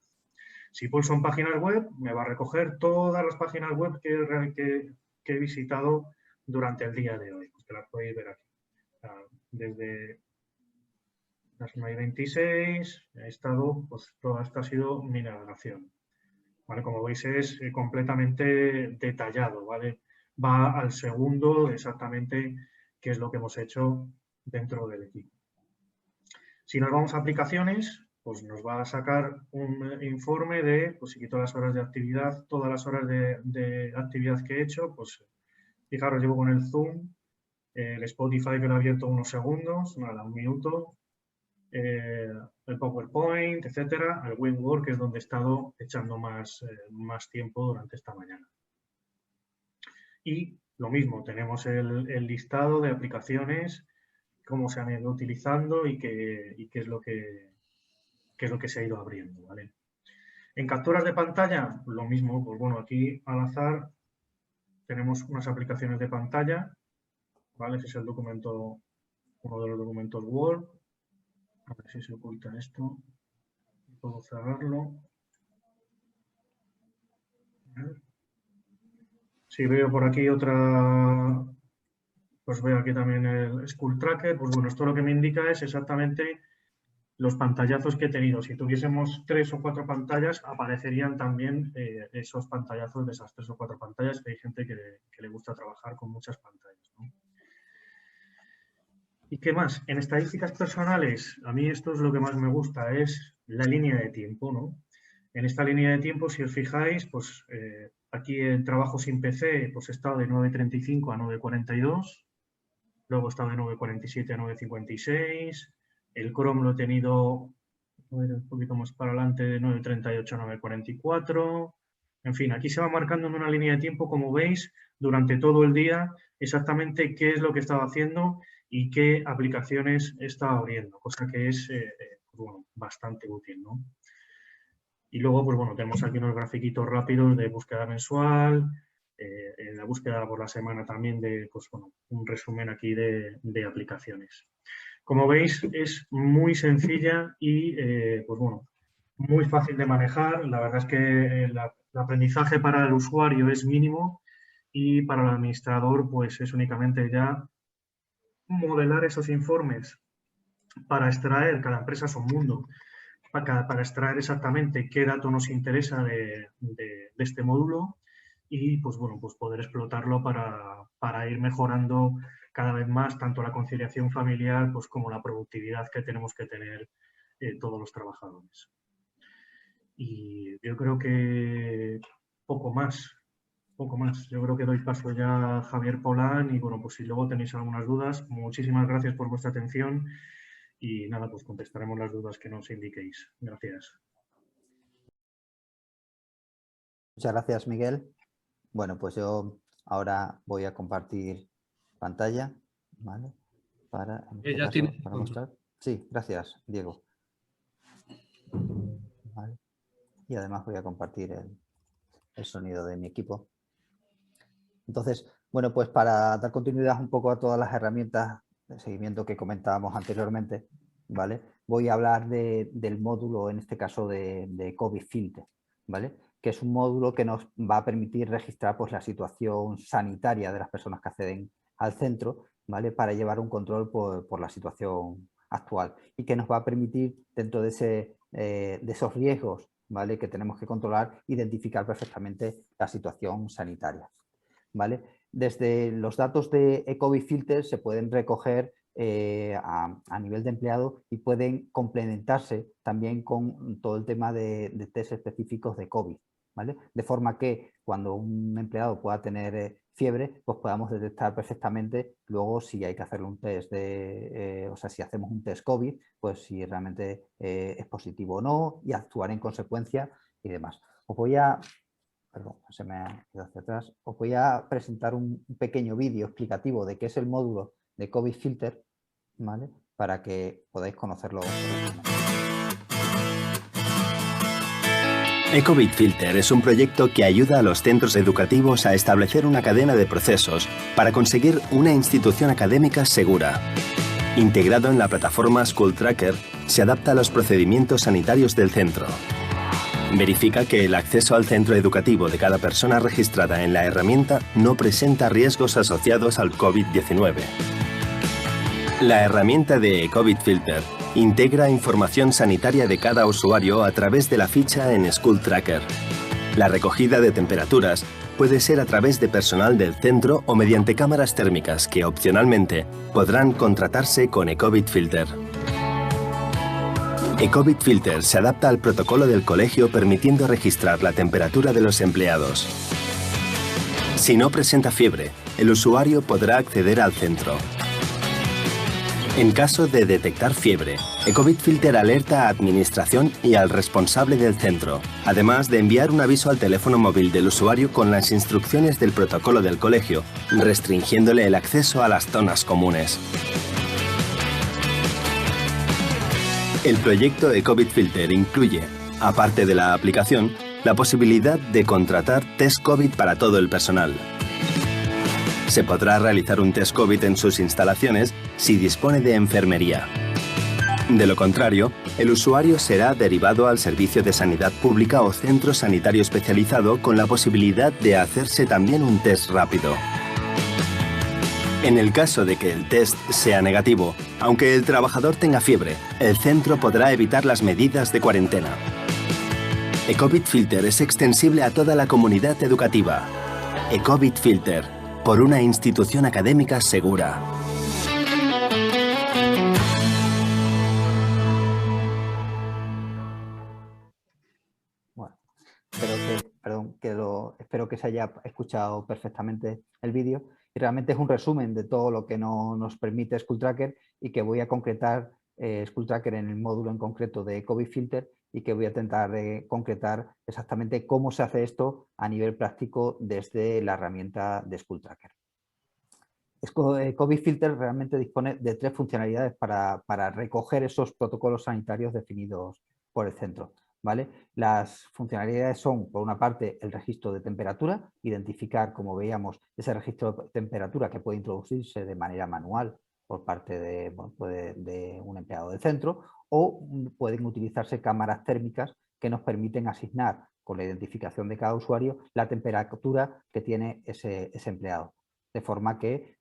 Si pulso en páginas web, me va a recoger todas las páginas web que he visitado durante el día de hoy, pues que las podéis ver aquí. Desde las 9:26 he estado, pues toda esta ha sido mi navegación. ¿Vale? Como veis es completamente detallado, ¿vale? Va al segundo exactamente qué es lo que hemos hecho dentro del equipo. Si nos vamos a aplicaciones, pues nos va a sacar un informe de, pues si quito las horas de actividad, todas las horas de actividad que he hecho, pues fijaros, llevo con el Zoom, el Spotify que lo he abierto unos segundos, nada, 1 minuto, el PowerPoint, etcétera, el WinWord, que es donde he estado echando más tiempo durante esta mañana. Y lo mismo, tenemos el listado de aplicaciones, cómo se han ido utilizando y qué es lo que se ha ido abriendo, ¿vale? En capturas de pantalla, lo mismo, pues bueno, aquí al azar tenemos unas aplicaciones de pantalla, ¿vale? Ese es el documento, uno de los documentos Word. A ver si se oculta esto. Puedo cerrarlo. Si veo por aquí otra Pues veo aquí también el School Tracker. Pues bueno, esto lo que me indica es exactamente los pantallazos que he tenido. Si tuviésemos 3 o 4 pantallas, aparecerían también esos pantallazos de esas 3 o 4 pantallas, que hay gente que le gusta trabajar con muchas pantallas, ¿no? ¿Y qué más? En estadísticas personales, a mí esto es lo que más me gusta, es la línea de tiempo, ¿no? En esta línea de tiempo, si os fijáis, pues aquí el trabajo sin PC, pues he estado de 9.35 a 9.42, luego he estado de 9.47 a 9.56, el Chrome lo he tenido un poquito más para adelante de 9.38 a 9.44. En fin, aquí se va marcando en una línea de tiempo, como veis, durante todo el día, exactamente qué es lo que estaba haciendo y qué aplicaciones estaba abriendo, cosa que es bueno, bastante útil, ¿no? Y luego, pues bueno, tenemos aquí unos grafiquitos rápidos de búsqueda mensual, en la búsqueda por la semana también de, pues bueno, un resumen aquí de aplicaciones. Como veis, es muy sencilla y, pues bueno, muy fácil de manejar. La verdad es que el aprendizaje para el usuario es mínimo y para el administrador, pues es únicamente ya modelar esos informes para extraer, cada empresa es un mundo, para extraer exactamente qué dato nos interesa de este módulo y, pues bueno, pues poder explotarlo para ir mejorando cada vez más tanto la conciliación familiar pues como la productividad que tenemos que tener todos los trabajadores. Y yo creo que poco más. Yo creo que doy paso ya a Javier Polán y bueno, pues si luego tenéis algunas dudas, muchísimas gracias por vuestra atención y nada, pues contestaremos las dudas que nos indiquéis. Gracias. Muchas gracias, Miguel. Bueno, pues yo ahora voy a compartir pantalla, ¿vale? Para mostrar. Sí, gracias, Diego. ¿Vale? Y además voy a compartir el sonido de mi equipo. Entonces, bueno, pues para dar continuidad un poco a todas las herramientas de seguimiento que comentábamos anteriormente, ¿vale? Voy a hablar del módulo, en este caso de COVID Filter, ¿vale? Que es un módulo que nos va a permitir registrar pues, la situación sanitaria de las personas que acceden al centro, ¿vale? Para llevar un control por la situación actual y que nos va a permitir, dentro de esos riesgos, ¿vale? Que tenemos que controlar, identificar perfectamente la situación sanitaria, ¿vale? Desde los datos de eCovid Filter se pueden recoger a nivel de empleado y pueden complementarse también con todo el tema de test específicos de COVID, ¿vale? De forma que cuando un empleado pueda tener fiebre, pues podamos detectar perfectamente luego si hay que hacerle un test o sea, si hacemos un test COVID, pues si realmente es positivo o no y actuar en consecuencia y demás. Os voy a... Perdón, se me ha ido hacia atrás. Os voy a presentar un pequeño vídeo explicativo de qué es el módulo de COVID Filter, ¿vale? Para que podáis conocerlo. eCovid Filter es un proyecto que ayuda a los centros educativos a establecer una cadena de procesos para conseguir una institución académica segura. Integrado en la plataforma School Tracker, se adapta a los procedimientos sanitarios del centro. Verifica que el acceso al centro educativo de cada persona registrada en la herramienta no presenta riesgos asociados al COVID-19. La herramienta de eCovid Filter integra información sanitaria de cada usuario a través de la ficha en School Tracker. La recogida de temperaturas puede ser a través de personal del centro o mediante cámaras térmicas que opcionalmente podrán contratarse con eCovid Filter. eCovid Filter se adapta al protocolo del colegio permitiendo registrar la temperatura de los empleados. Si no presenta fiebre, el usuario podrá acceder al centro. En caso de detectar fiebre, eCovid Filter alerta a administración y al responsable del centro, además de enviar un aviso al teléfono móvil del usuario con las instrucciones del protocolo del colegio, restringiéndole el acceso a las zonas comunes. El proyecto eCovid Filter incluye, aparte de la aplicación, la posibilidad de contratar test COVID para todo el personal. Se podrá realizar un test COVID en sus instalaciones si dispone de enfermería. De lo contrario, el usuario será derivado al servicio de sanidad pública o centro sanitario especializado con la posibilidad de hacerse también un test rápido. En el caso de que el test sea negativo, aunque el trabajador tenga fiebre, el centro podrá evitar las medidas de cuarentena. Ecovid Filter es extensible a toda la comunidad educativa. Ecovid Filter, por una institución académica segura. Bueno, espero que se haya escuchado perfectamente el vídeo. Y realmente es un resumen de todo lo que nos permite SchoolTracker y que voy a concretar SchoolTracker en el módulo en concreto de Ecovid Filter y que voy a intentar concretar exactamente cómo se hace esto a nivel práctico desde la herramienta de SchoolTracker. Ecovid Filter realmente dispone de 3 funcionalidades para recoger esos protocolos sanitarios definidos por el centro, ¿vale? Las funcionalidades son, por una parte, el registro de temperatura, identificar, como veíamos, ese registro de temperatura que puede introducirse de manera manual por parte de un empleado del centro, o pueden utilizarse cámaras térmicas que nos permiten asignar, con la identificación de cada usuario, la temperatura que tiene ese empleado. De forma que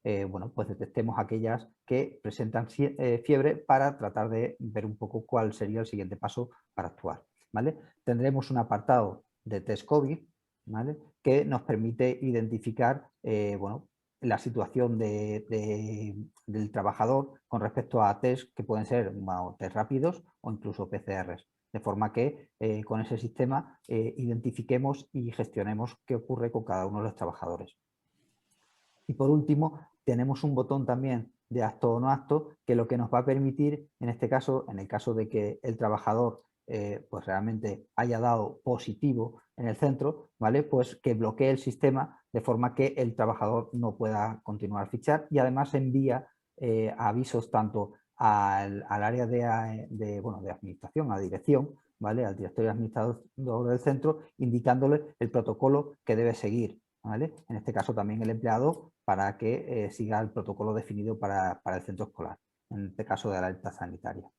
pues detectemos aquellas que presentan fiebre para tratar de ver un poco cuál sería el siguiente paso para actuar, ¿vale? Tendremos un apartado de test COVID, ¿vale?, que nos permite identificar la situación del trabajador con respecto a test que pueden ser test rápidos o incluso PCRs. De forma que con ese sistema identifiquemos y gestionemos qué ocurre con cada uno de los trabajadores. Y por último, tenemos un botón también de acto o no acto que lo que nos va a permitir, en este caso, en el caso de que el trabajador pues realmente haya dado positivo en el centro, ¿vale?, pues que bloquee el sistema de forma que el trabajador no pueda continuar a fichar y además envía avisos tanto al área de administración, a dirección, ¿vale?, al directorio administrador del centro, indicándole el protocolo que debe seguir, ¿vale?, en este caso también el empleado, para que siga el protocolo definido para el centro escolar, en este caso de la alerta sanitaria,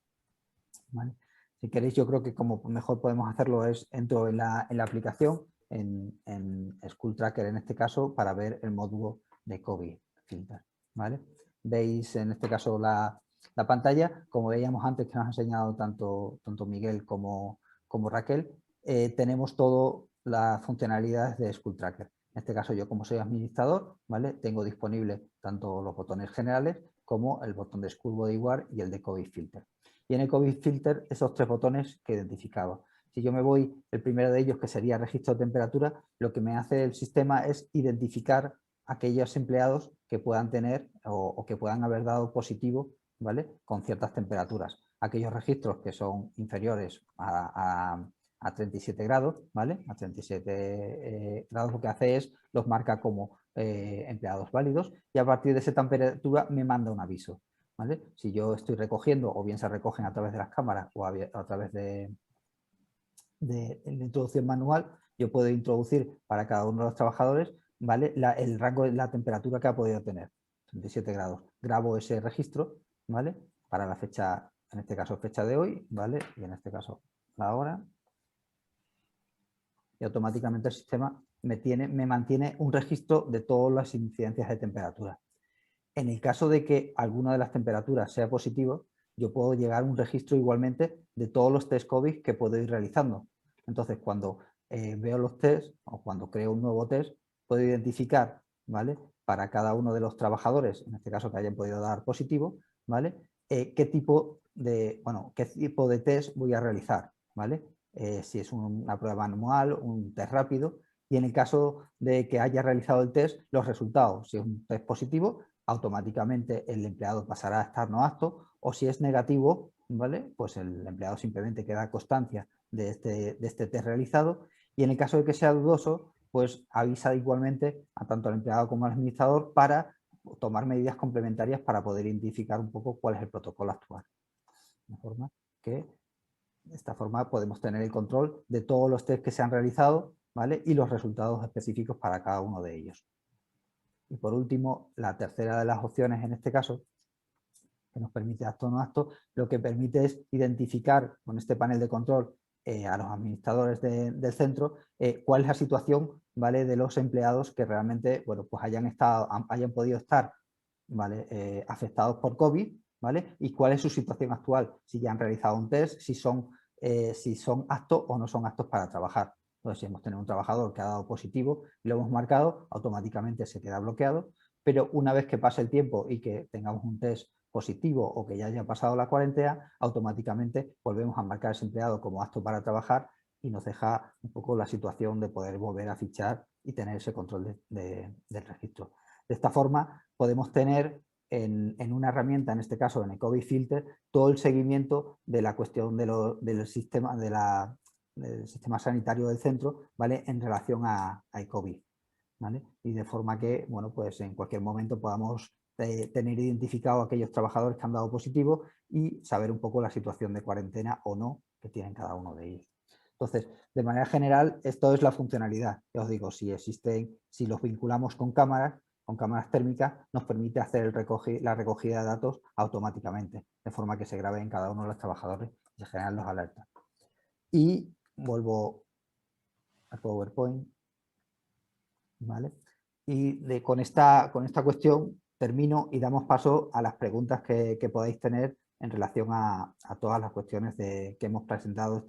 ¿vale? Si queréis, yo creo que como mejor podemos hacerlo es, entro en la aplicación, en SchoolTracker en este caso, para ver el módulo de COVID Filter, ¿vale? Veis en este caso la pantalla, como veíamos antes que nos ha enseñado tanto Miguel como Raquel, tenemos todas las funcionalidades de SchoolTracker. En este caso yo, como soy administrador, ¿vale?, tengo disponible tanto los botones generales como el botón de School Bodyguard y el de COVID Filter. Y en el COVID Filter, esos 3 botones que identificaba. Si yo me voy, el primero de ellos, que sería registro de temperatura, lo que me hace el sistema es identificar aquellos empleados que puedan tener o que puedan haber dado positivo, ¿vale?, con ciertas temperaturas. Aquellos registros que son inferiores a 37 grados, ¿vale? A 37 grados lo que hace es, los marca como empleados válidos y a partir de esa temperatura me manda un aviso, ¿vale? Si yo estoy recogiendo, o bien se recogen a través de las cámaras o a través de la introducción manual, yo puedo introducir para cada uno de los trabajadores, ¿vale?, el rango de la temperatura que ha podido tener, 37 grados. Grabo ese registro, ¿vale?, para la fecha, en este caso fecha de hoy, ¿vale?, y en este caso la hora. Y automáticamente el sistema me mantiene un registro de todas las incidencias de temperatura. En el caso de que alguna de las temperaturas sea positivo, yo puedo llegar a un registro igualmente de todos los test COVID que puedo ir realizando. Entonces, cuando veo los test o cuando creo un nuevo test, puedo identificar, ¿vale?, para cada uno de los trabajadores, en este caso que hayan podido dar positivo, ¿vale?, qué tipo de test voy a realizar, ¿vale? Si es una prueba manual, un test rápido, y en el caso de que haya realizado el test, los resultados. Si es un test positivo, automáticamente el empleado pasará a estar no apto, o si es negativo, ¿vale?, pues el empleado simplemente queda constancia de este test realizado, y en el caso de que sea dudoso, pues avisa igualmente a tanto al empleado como al administrador para tomar medidas complementarias para poder identificar un poco cuál es el protocolo actual. De forma que de esta forma podemos tener el control de todos los test que se han realizado, ¿vale?, y los resultados específicos para cada uno de ellos. Y por último, la tercera de las opciones en este caso, que nos permite acto o no acto, lo que permite es identificar con este panel de control a los administradores del centro cuál es la situación, ¿vale?, de los empleados que realmente, bueno, pues hayan podido estar ¿vale? Afectados por COVID, ¿vale? Y cuál es su situación actual, si ya han realizado un test, si son aptos o no son aptos para trabajar. Entonces, si hemos tenido un trabajador que ha dado positivo y lo hemos marcado, automáticamente se queda bloqueado, pero una vez que pase el tiempo y que tengamos un test positivo o que ya haya pasado la cuarentena, automáticamente volvemos a marcar a ese empleado como apto para trabajar y nos deja un poco la situación de poder volver a fichar y tener ese control del registro. De esta forma podemos tener en una herramienta, en este caso en el COVID Filter, todo el seguimiento de la cuestión del sistema sanitario del centro, ¿vale? En relación a COVID, ¿vale? Y de forma que, bueno, pues en cualquier momento podamos tener identificado a aquellos trabajadores que han dado positivo y saber un poco la situación de cuarentena o no que tienen cada uno de ellos. Entonces, de manera general, esto es la funcionalidad. Ya os digo, si los vinculamos con cámaras térmicas, nos permite hacer la recogida de datos automáticamente, de forma que se grabe en cada uno de los trabajadores y se generan los alertas. Y vuelvo al PowerPoint, ¿vale? Y con esta cuestión termino y damos paso a las preguntas que podáis tener en relación a todas las cuestiones que hemos presentado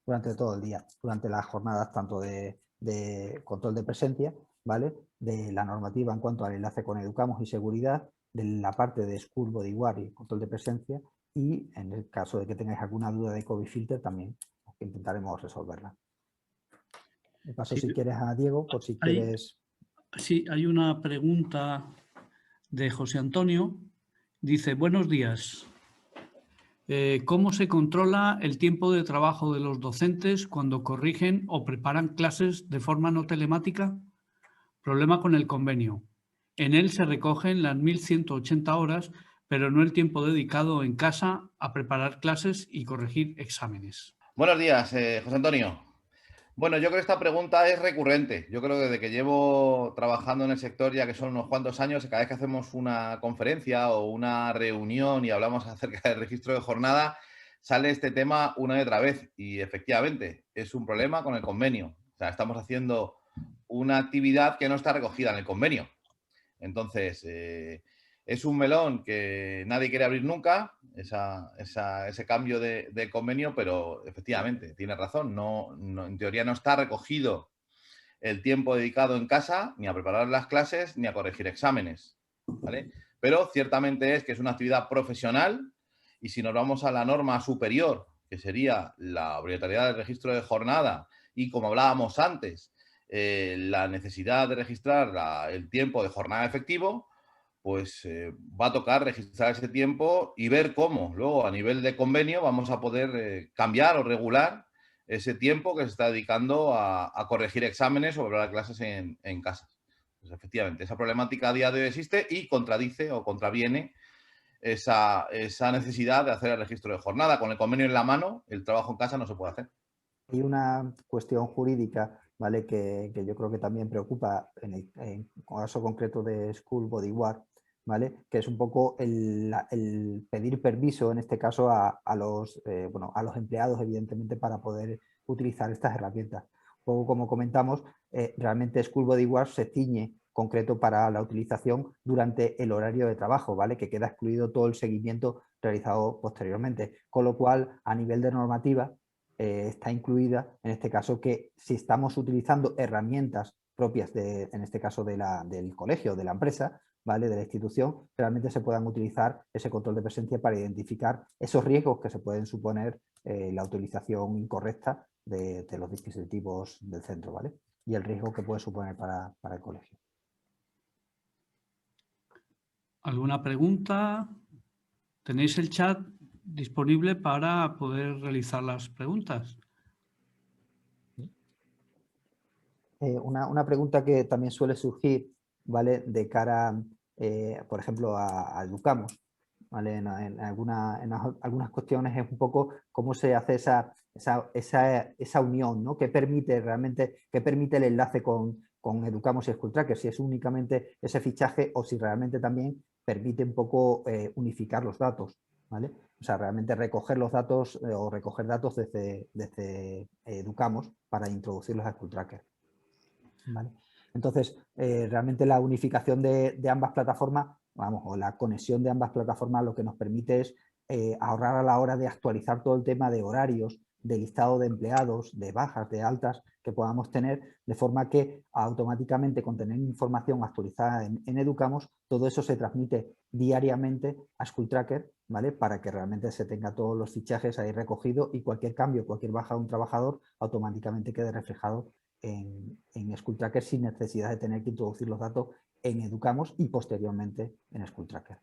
durante todo el día, durante las jornadas tanto de control de presencia, ¿vale? De la normativa en cuanto al enlace con Educamos y seguridad, de la parte de School Bodyguard y control de presencia, y en el caso de que tengáis alguna duda de COVID Filter también intentaremos resolverla. Me paso si quieres a Diego, por si quieres... Sí, hay una pregunta de José Antonio. Dice, buenos días. ¿Cómo se controla el tiempo de trabajo de los docentes cuando corrigen o preparan clases de forma no telemática? Problema con el convenio. En él se recogen las 1.180 horas, pero no el tiempo dedicado en casa a preparar clases y corregir exámenes. Buenos días, José Antonio. Bueno, yo creo que esta pregunta es recurrente. Yo creo que desde que llevo trabajando en el sector, ya que son unos cuantos años, cada vez que hacemos una conferencia o una reunión y hablamos acerca del registro de jornada, sale este tema una y otra vez. Y efectivamente, es un problema con el convenio. O sea, estamos haciendo una actividad que no está recogida en el convenio. Entonces, es un melón que nadie quiere abrir nunca, ese cambio de convenio, pero efectivamente, tiene razón, en teoría no está recogido el tiempo dedicado en casa ni a preparar las clases ni a corregir exámenes, ¿vale? Pero ciertamente es que es una actividad profesional y si nos vamos a la norma superior, que sería la obligatoriedad del registro de jornada y como hablábamos antes, la necesidad de registrar el tiempo de jornada efectivo, pues va a tocar registrar ese tiempo y ver cómo luego a nivel de convenio vamos a poder cambiar o regular ese tiempo que se está dedicando a corregir exámenes o preparar clases en casa. Pues efectivamente, esa problemática a día de hoy existe y contradice o contraviene esa necesidad de hacer el registro de jornada. Con el convenio en la mano, el trabajo en casa no se puede hacer. Hay una cuestión jurídica, ¿vale? que yo creo que también preocupa en el caso concreto de School Bodyguard, ¿vale? Que es un poco el pedir permiso, en este caso, a los empleados, evidentemente, para poder utilizar estas herramientas. Luego, como comentamos, realmente School Bodyguard se ciñe concreto para la utilización durante el horario de trabajo, ¿vale? Que queda excluido todo el seguimiento realizado posteriormente. Con lo cual, a nivel de normativa, está incluida, en este caso, que si estamos utilizando herramientas propias, en este caso del colegio, de la empresa, ¿vale? De la institución, realmente se puedan utilizar ese control de presencia para identificar esos riesgos que se pueden suponer la utilización incorrecta de los dispositivos del centro, ¿vale? Y el riesgo que puede suponer para el colegio. ¿Alguna pregunta? ¿Tenéis el chat disponible para poder realizar las preguntas? Una pregunta que también suele surgir, ¿vale? De cara, por ejemplo, a Educamos, ¿vale? En algunas cuestiones es un poco cómo se hace esa unión, ¿no? ¿Qué permite el enlace con Educamos y School Tracker? Si es únicamente ese fichaje o si realmente también permite un poco unificar los datos, ¿vale? O sea, realmente recoger los datos o recoger datos desde Educamos para introducirlos a School Tracker, ¿vale? Entonces, realmente la unificación de ambas plataformas vamos, o la conexión de ambas plataformas lo que nos permite es ahorrar a la hora de actualizar todo el tema de horarios, de listado de empleados, de bajas, de altas que podamos tener, de forma que automáticamente con tener información actualizada en Educamos, todo eso se transmite diariamente a SchoolTracker, ¿vale? Para que realmente se tenga todos los fichajes ahí recogidos y cualquier cambio, cualquier baja de un trabajador automáticamente quede reflejado en SchoolTracker sin necesidad de tener que introducir los datos en Educamos y posteriormente en SchoolTracker.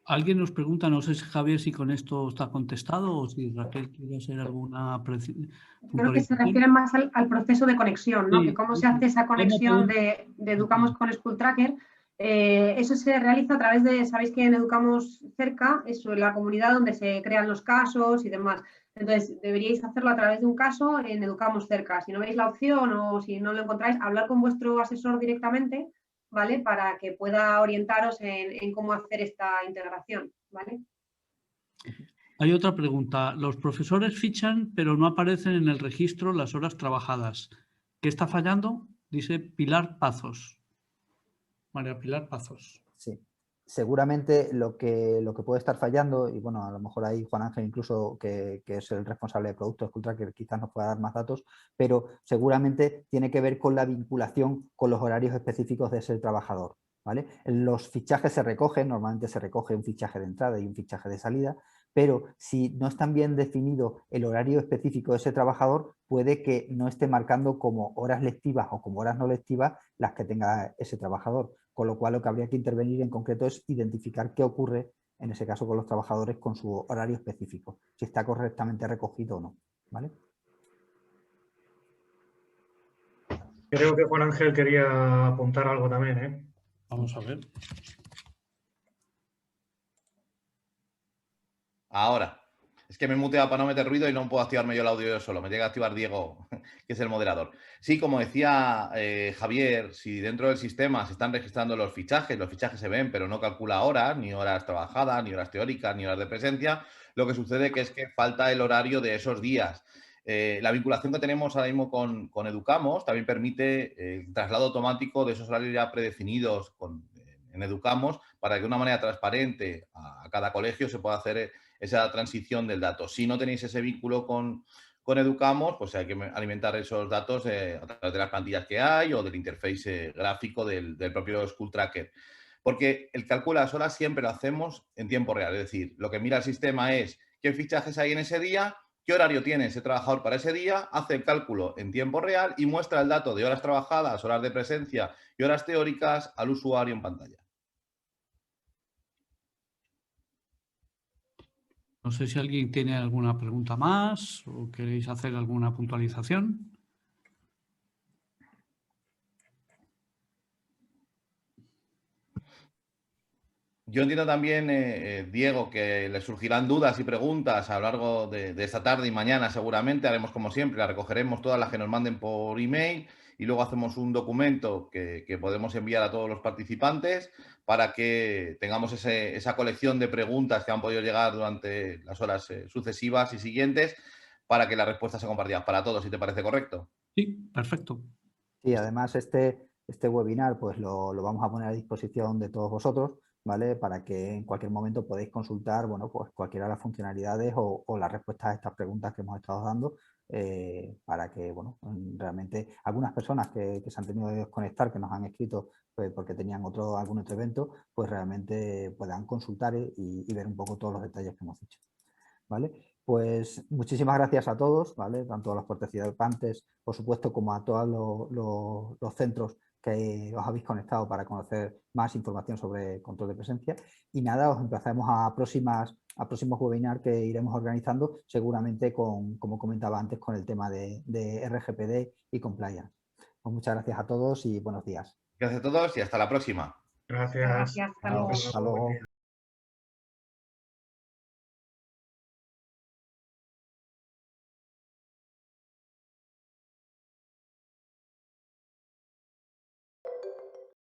Alguien nos pregunta, no sé si Javier, si con esto está contestado o si Raquel quiere hacer alguna Creo que se refiere más al proceso de conexión, ¿no? Sí, Que cómo se hace esa conexión de Educamos con SchoolTracker. Eso se realiza a través de, sabéis que en Educamos Cerca, eso, en la comunidad donde se crean los casos y demás. Entonces, deberíais hacerlo a través de un caso en Educamos Cerca. Si no veis la opción o si no lo encontráis, hablar con vuestro asesor directamente, ¿vale? Para que pueda orientaros en cómo hacer esta integración, ¿vale? Hay otra pregunta. Los profesores fichan, pero no aparecen en el registro las horas trabajadas. ¿Qué está fallando? Dice Pilar Pazos. María Pilar Pazos. Sí. Seguramente lo que puede estar fallando, y bueno, a lo mejor ahí Juan Ángel incluso, que es el responsable de producto de SchoolTracker, quizás nos pueda dar más datos, pero seguramente tiene que ver con la vinculación con los horarios específicos de ese trabajador, ¿vale? Los fichajes se recogen, normalmente se recoge un fichaje de entrada y un fichaje de salida, pero si no está bien definido el horario específico de ese trabajador, puede que no esté marcando como horas lectivas o como horas no lectivas las que tenga ese trabajador. Con lo cual lo que habría que intervenir en concreto es identificar qué ocurre en ese caso con los trabajadores con su horario específico, si está correctamente recogido o no, ¿vale? Creo que Juan Ángel quería apuntar algo también, ¿eh? Vamos a ver. Ahora. Es que me he muteado para no meter ruido y no puedo activarme yo el audio yo solo. Me llega a activar Diego, que es el moderador. Sí, como decía Javier, si dentro del sistema se están registrando los fichajes se ven, pero no calcula horas, ni horas trabajadas, ni horas teóricas, ni horas de presencia, lo que sucede es que falta el horario de esos días. La vinculación que tenemos ahora mismo con Educamos también permite el traslado automático de esos horarios ya predefinidos en Educamos para que de una manera transparente a cada colegio se pueda hacer esa transición del dato. Si no tenéis ese vínculo con Educamos, pues hay que alimentar esos datos a través de las plantillas que hay o del interface gráfico del propio SchoolTracker. Porque el cálculo de las horas siempre lo hacemos en tiempo real. Es decir, lo que mira el sistema es qué fichajes hay en ese día, qué horario tiene ese trabajador para ese día, hace el cálculo en tiempo real y muestra el dato de horas trabajadas, horas de presencia y horas teóricas al usuario en pantalla. No sé si alguien tiene alguna pregunta más o queréis hacer alguna puntualización. Yo entiendo también, Diego, que le surgirán dudas y preguntas a lo largo de esta tarde y mañana seguramente. Haremos como siempre, las recogeremos todas las que nos manden por email y luego hacemos un documento que podemos enviar a todos los participantes para que tengamos esa colección de preguntas que han podido llegar durante las horas sucesivas y siguientes para que las respuestas se compartan para todos, si te parece correcto. Sí, perfecto. Sí, además este webinar pues lo vamos a poner a disposición de todos vosotros, ¿vale? Para que en cualquier momento podáis consultar, bueno, pues cualquiera de las funcionalidades o las respuestas a estas preguntas que hemos estado dando para que, bueno, realmente algunas personas que se han tenido que desconectar, que nos han escrito pues, porque tenían algún otro evento, pues realmente puedan consultar y ver un poco todos los detalles que hemos dicho, ¿vale? Pues muchísimas gracias a todos, ¿vale? Tanto a los participantes, por supuesto, como a todos los centros que os habéis conectado para conocer más información sobre control de presencia. Y nada, os emplazamos a próximos webinars que iremos organizando, seguramente como comentaba antes, con el tema de RGPD y compliance. Pues muchas gracias a todos y buenos días. Gracias a todos y hasta la próxima. Gracias. Gracias, hasta luego. Hasta luego.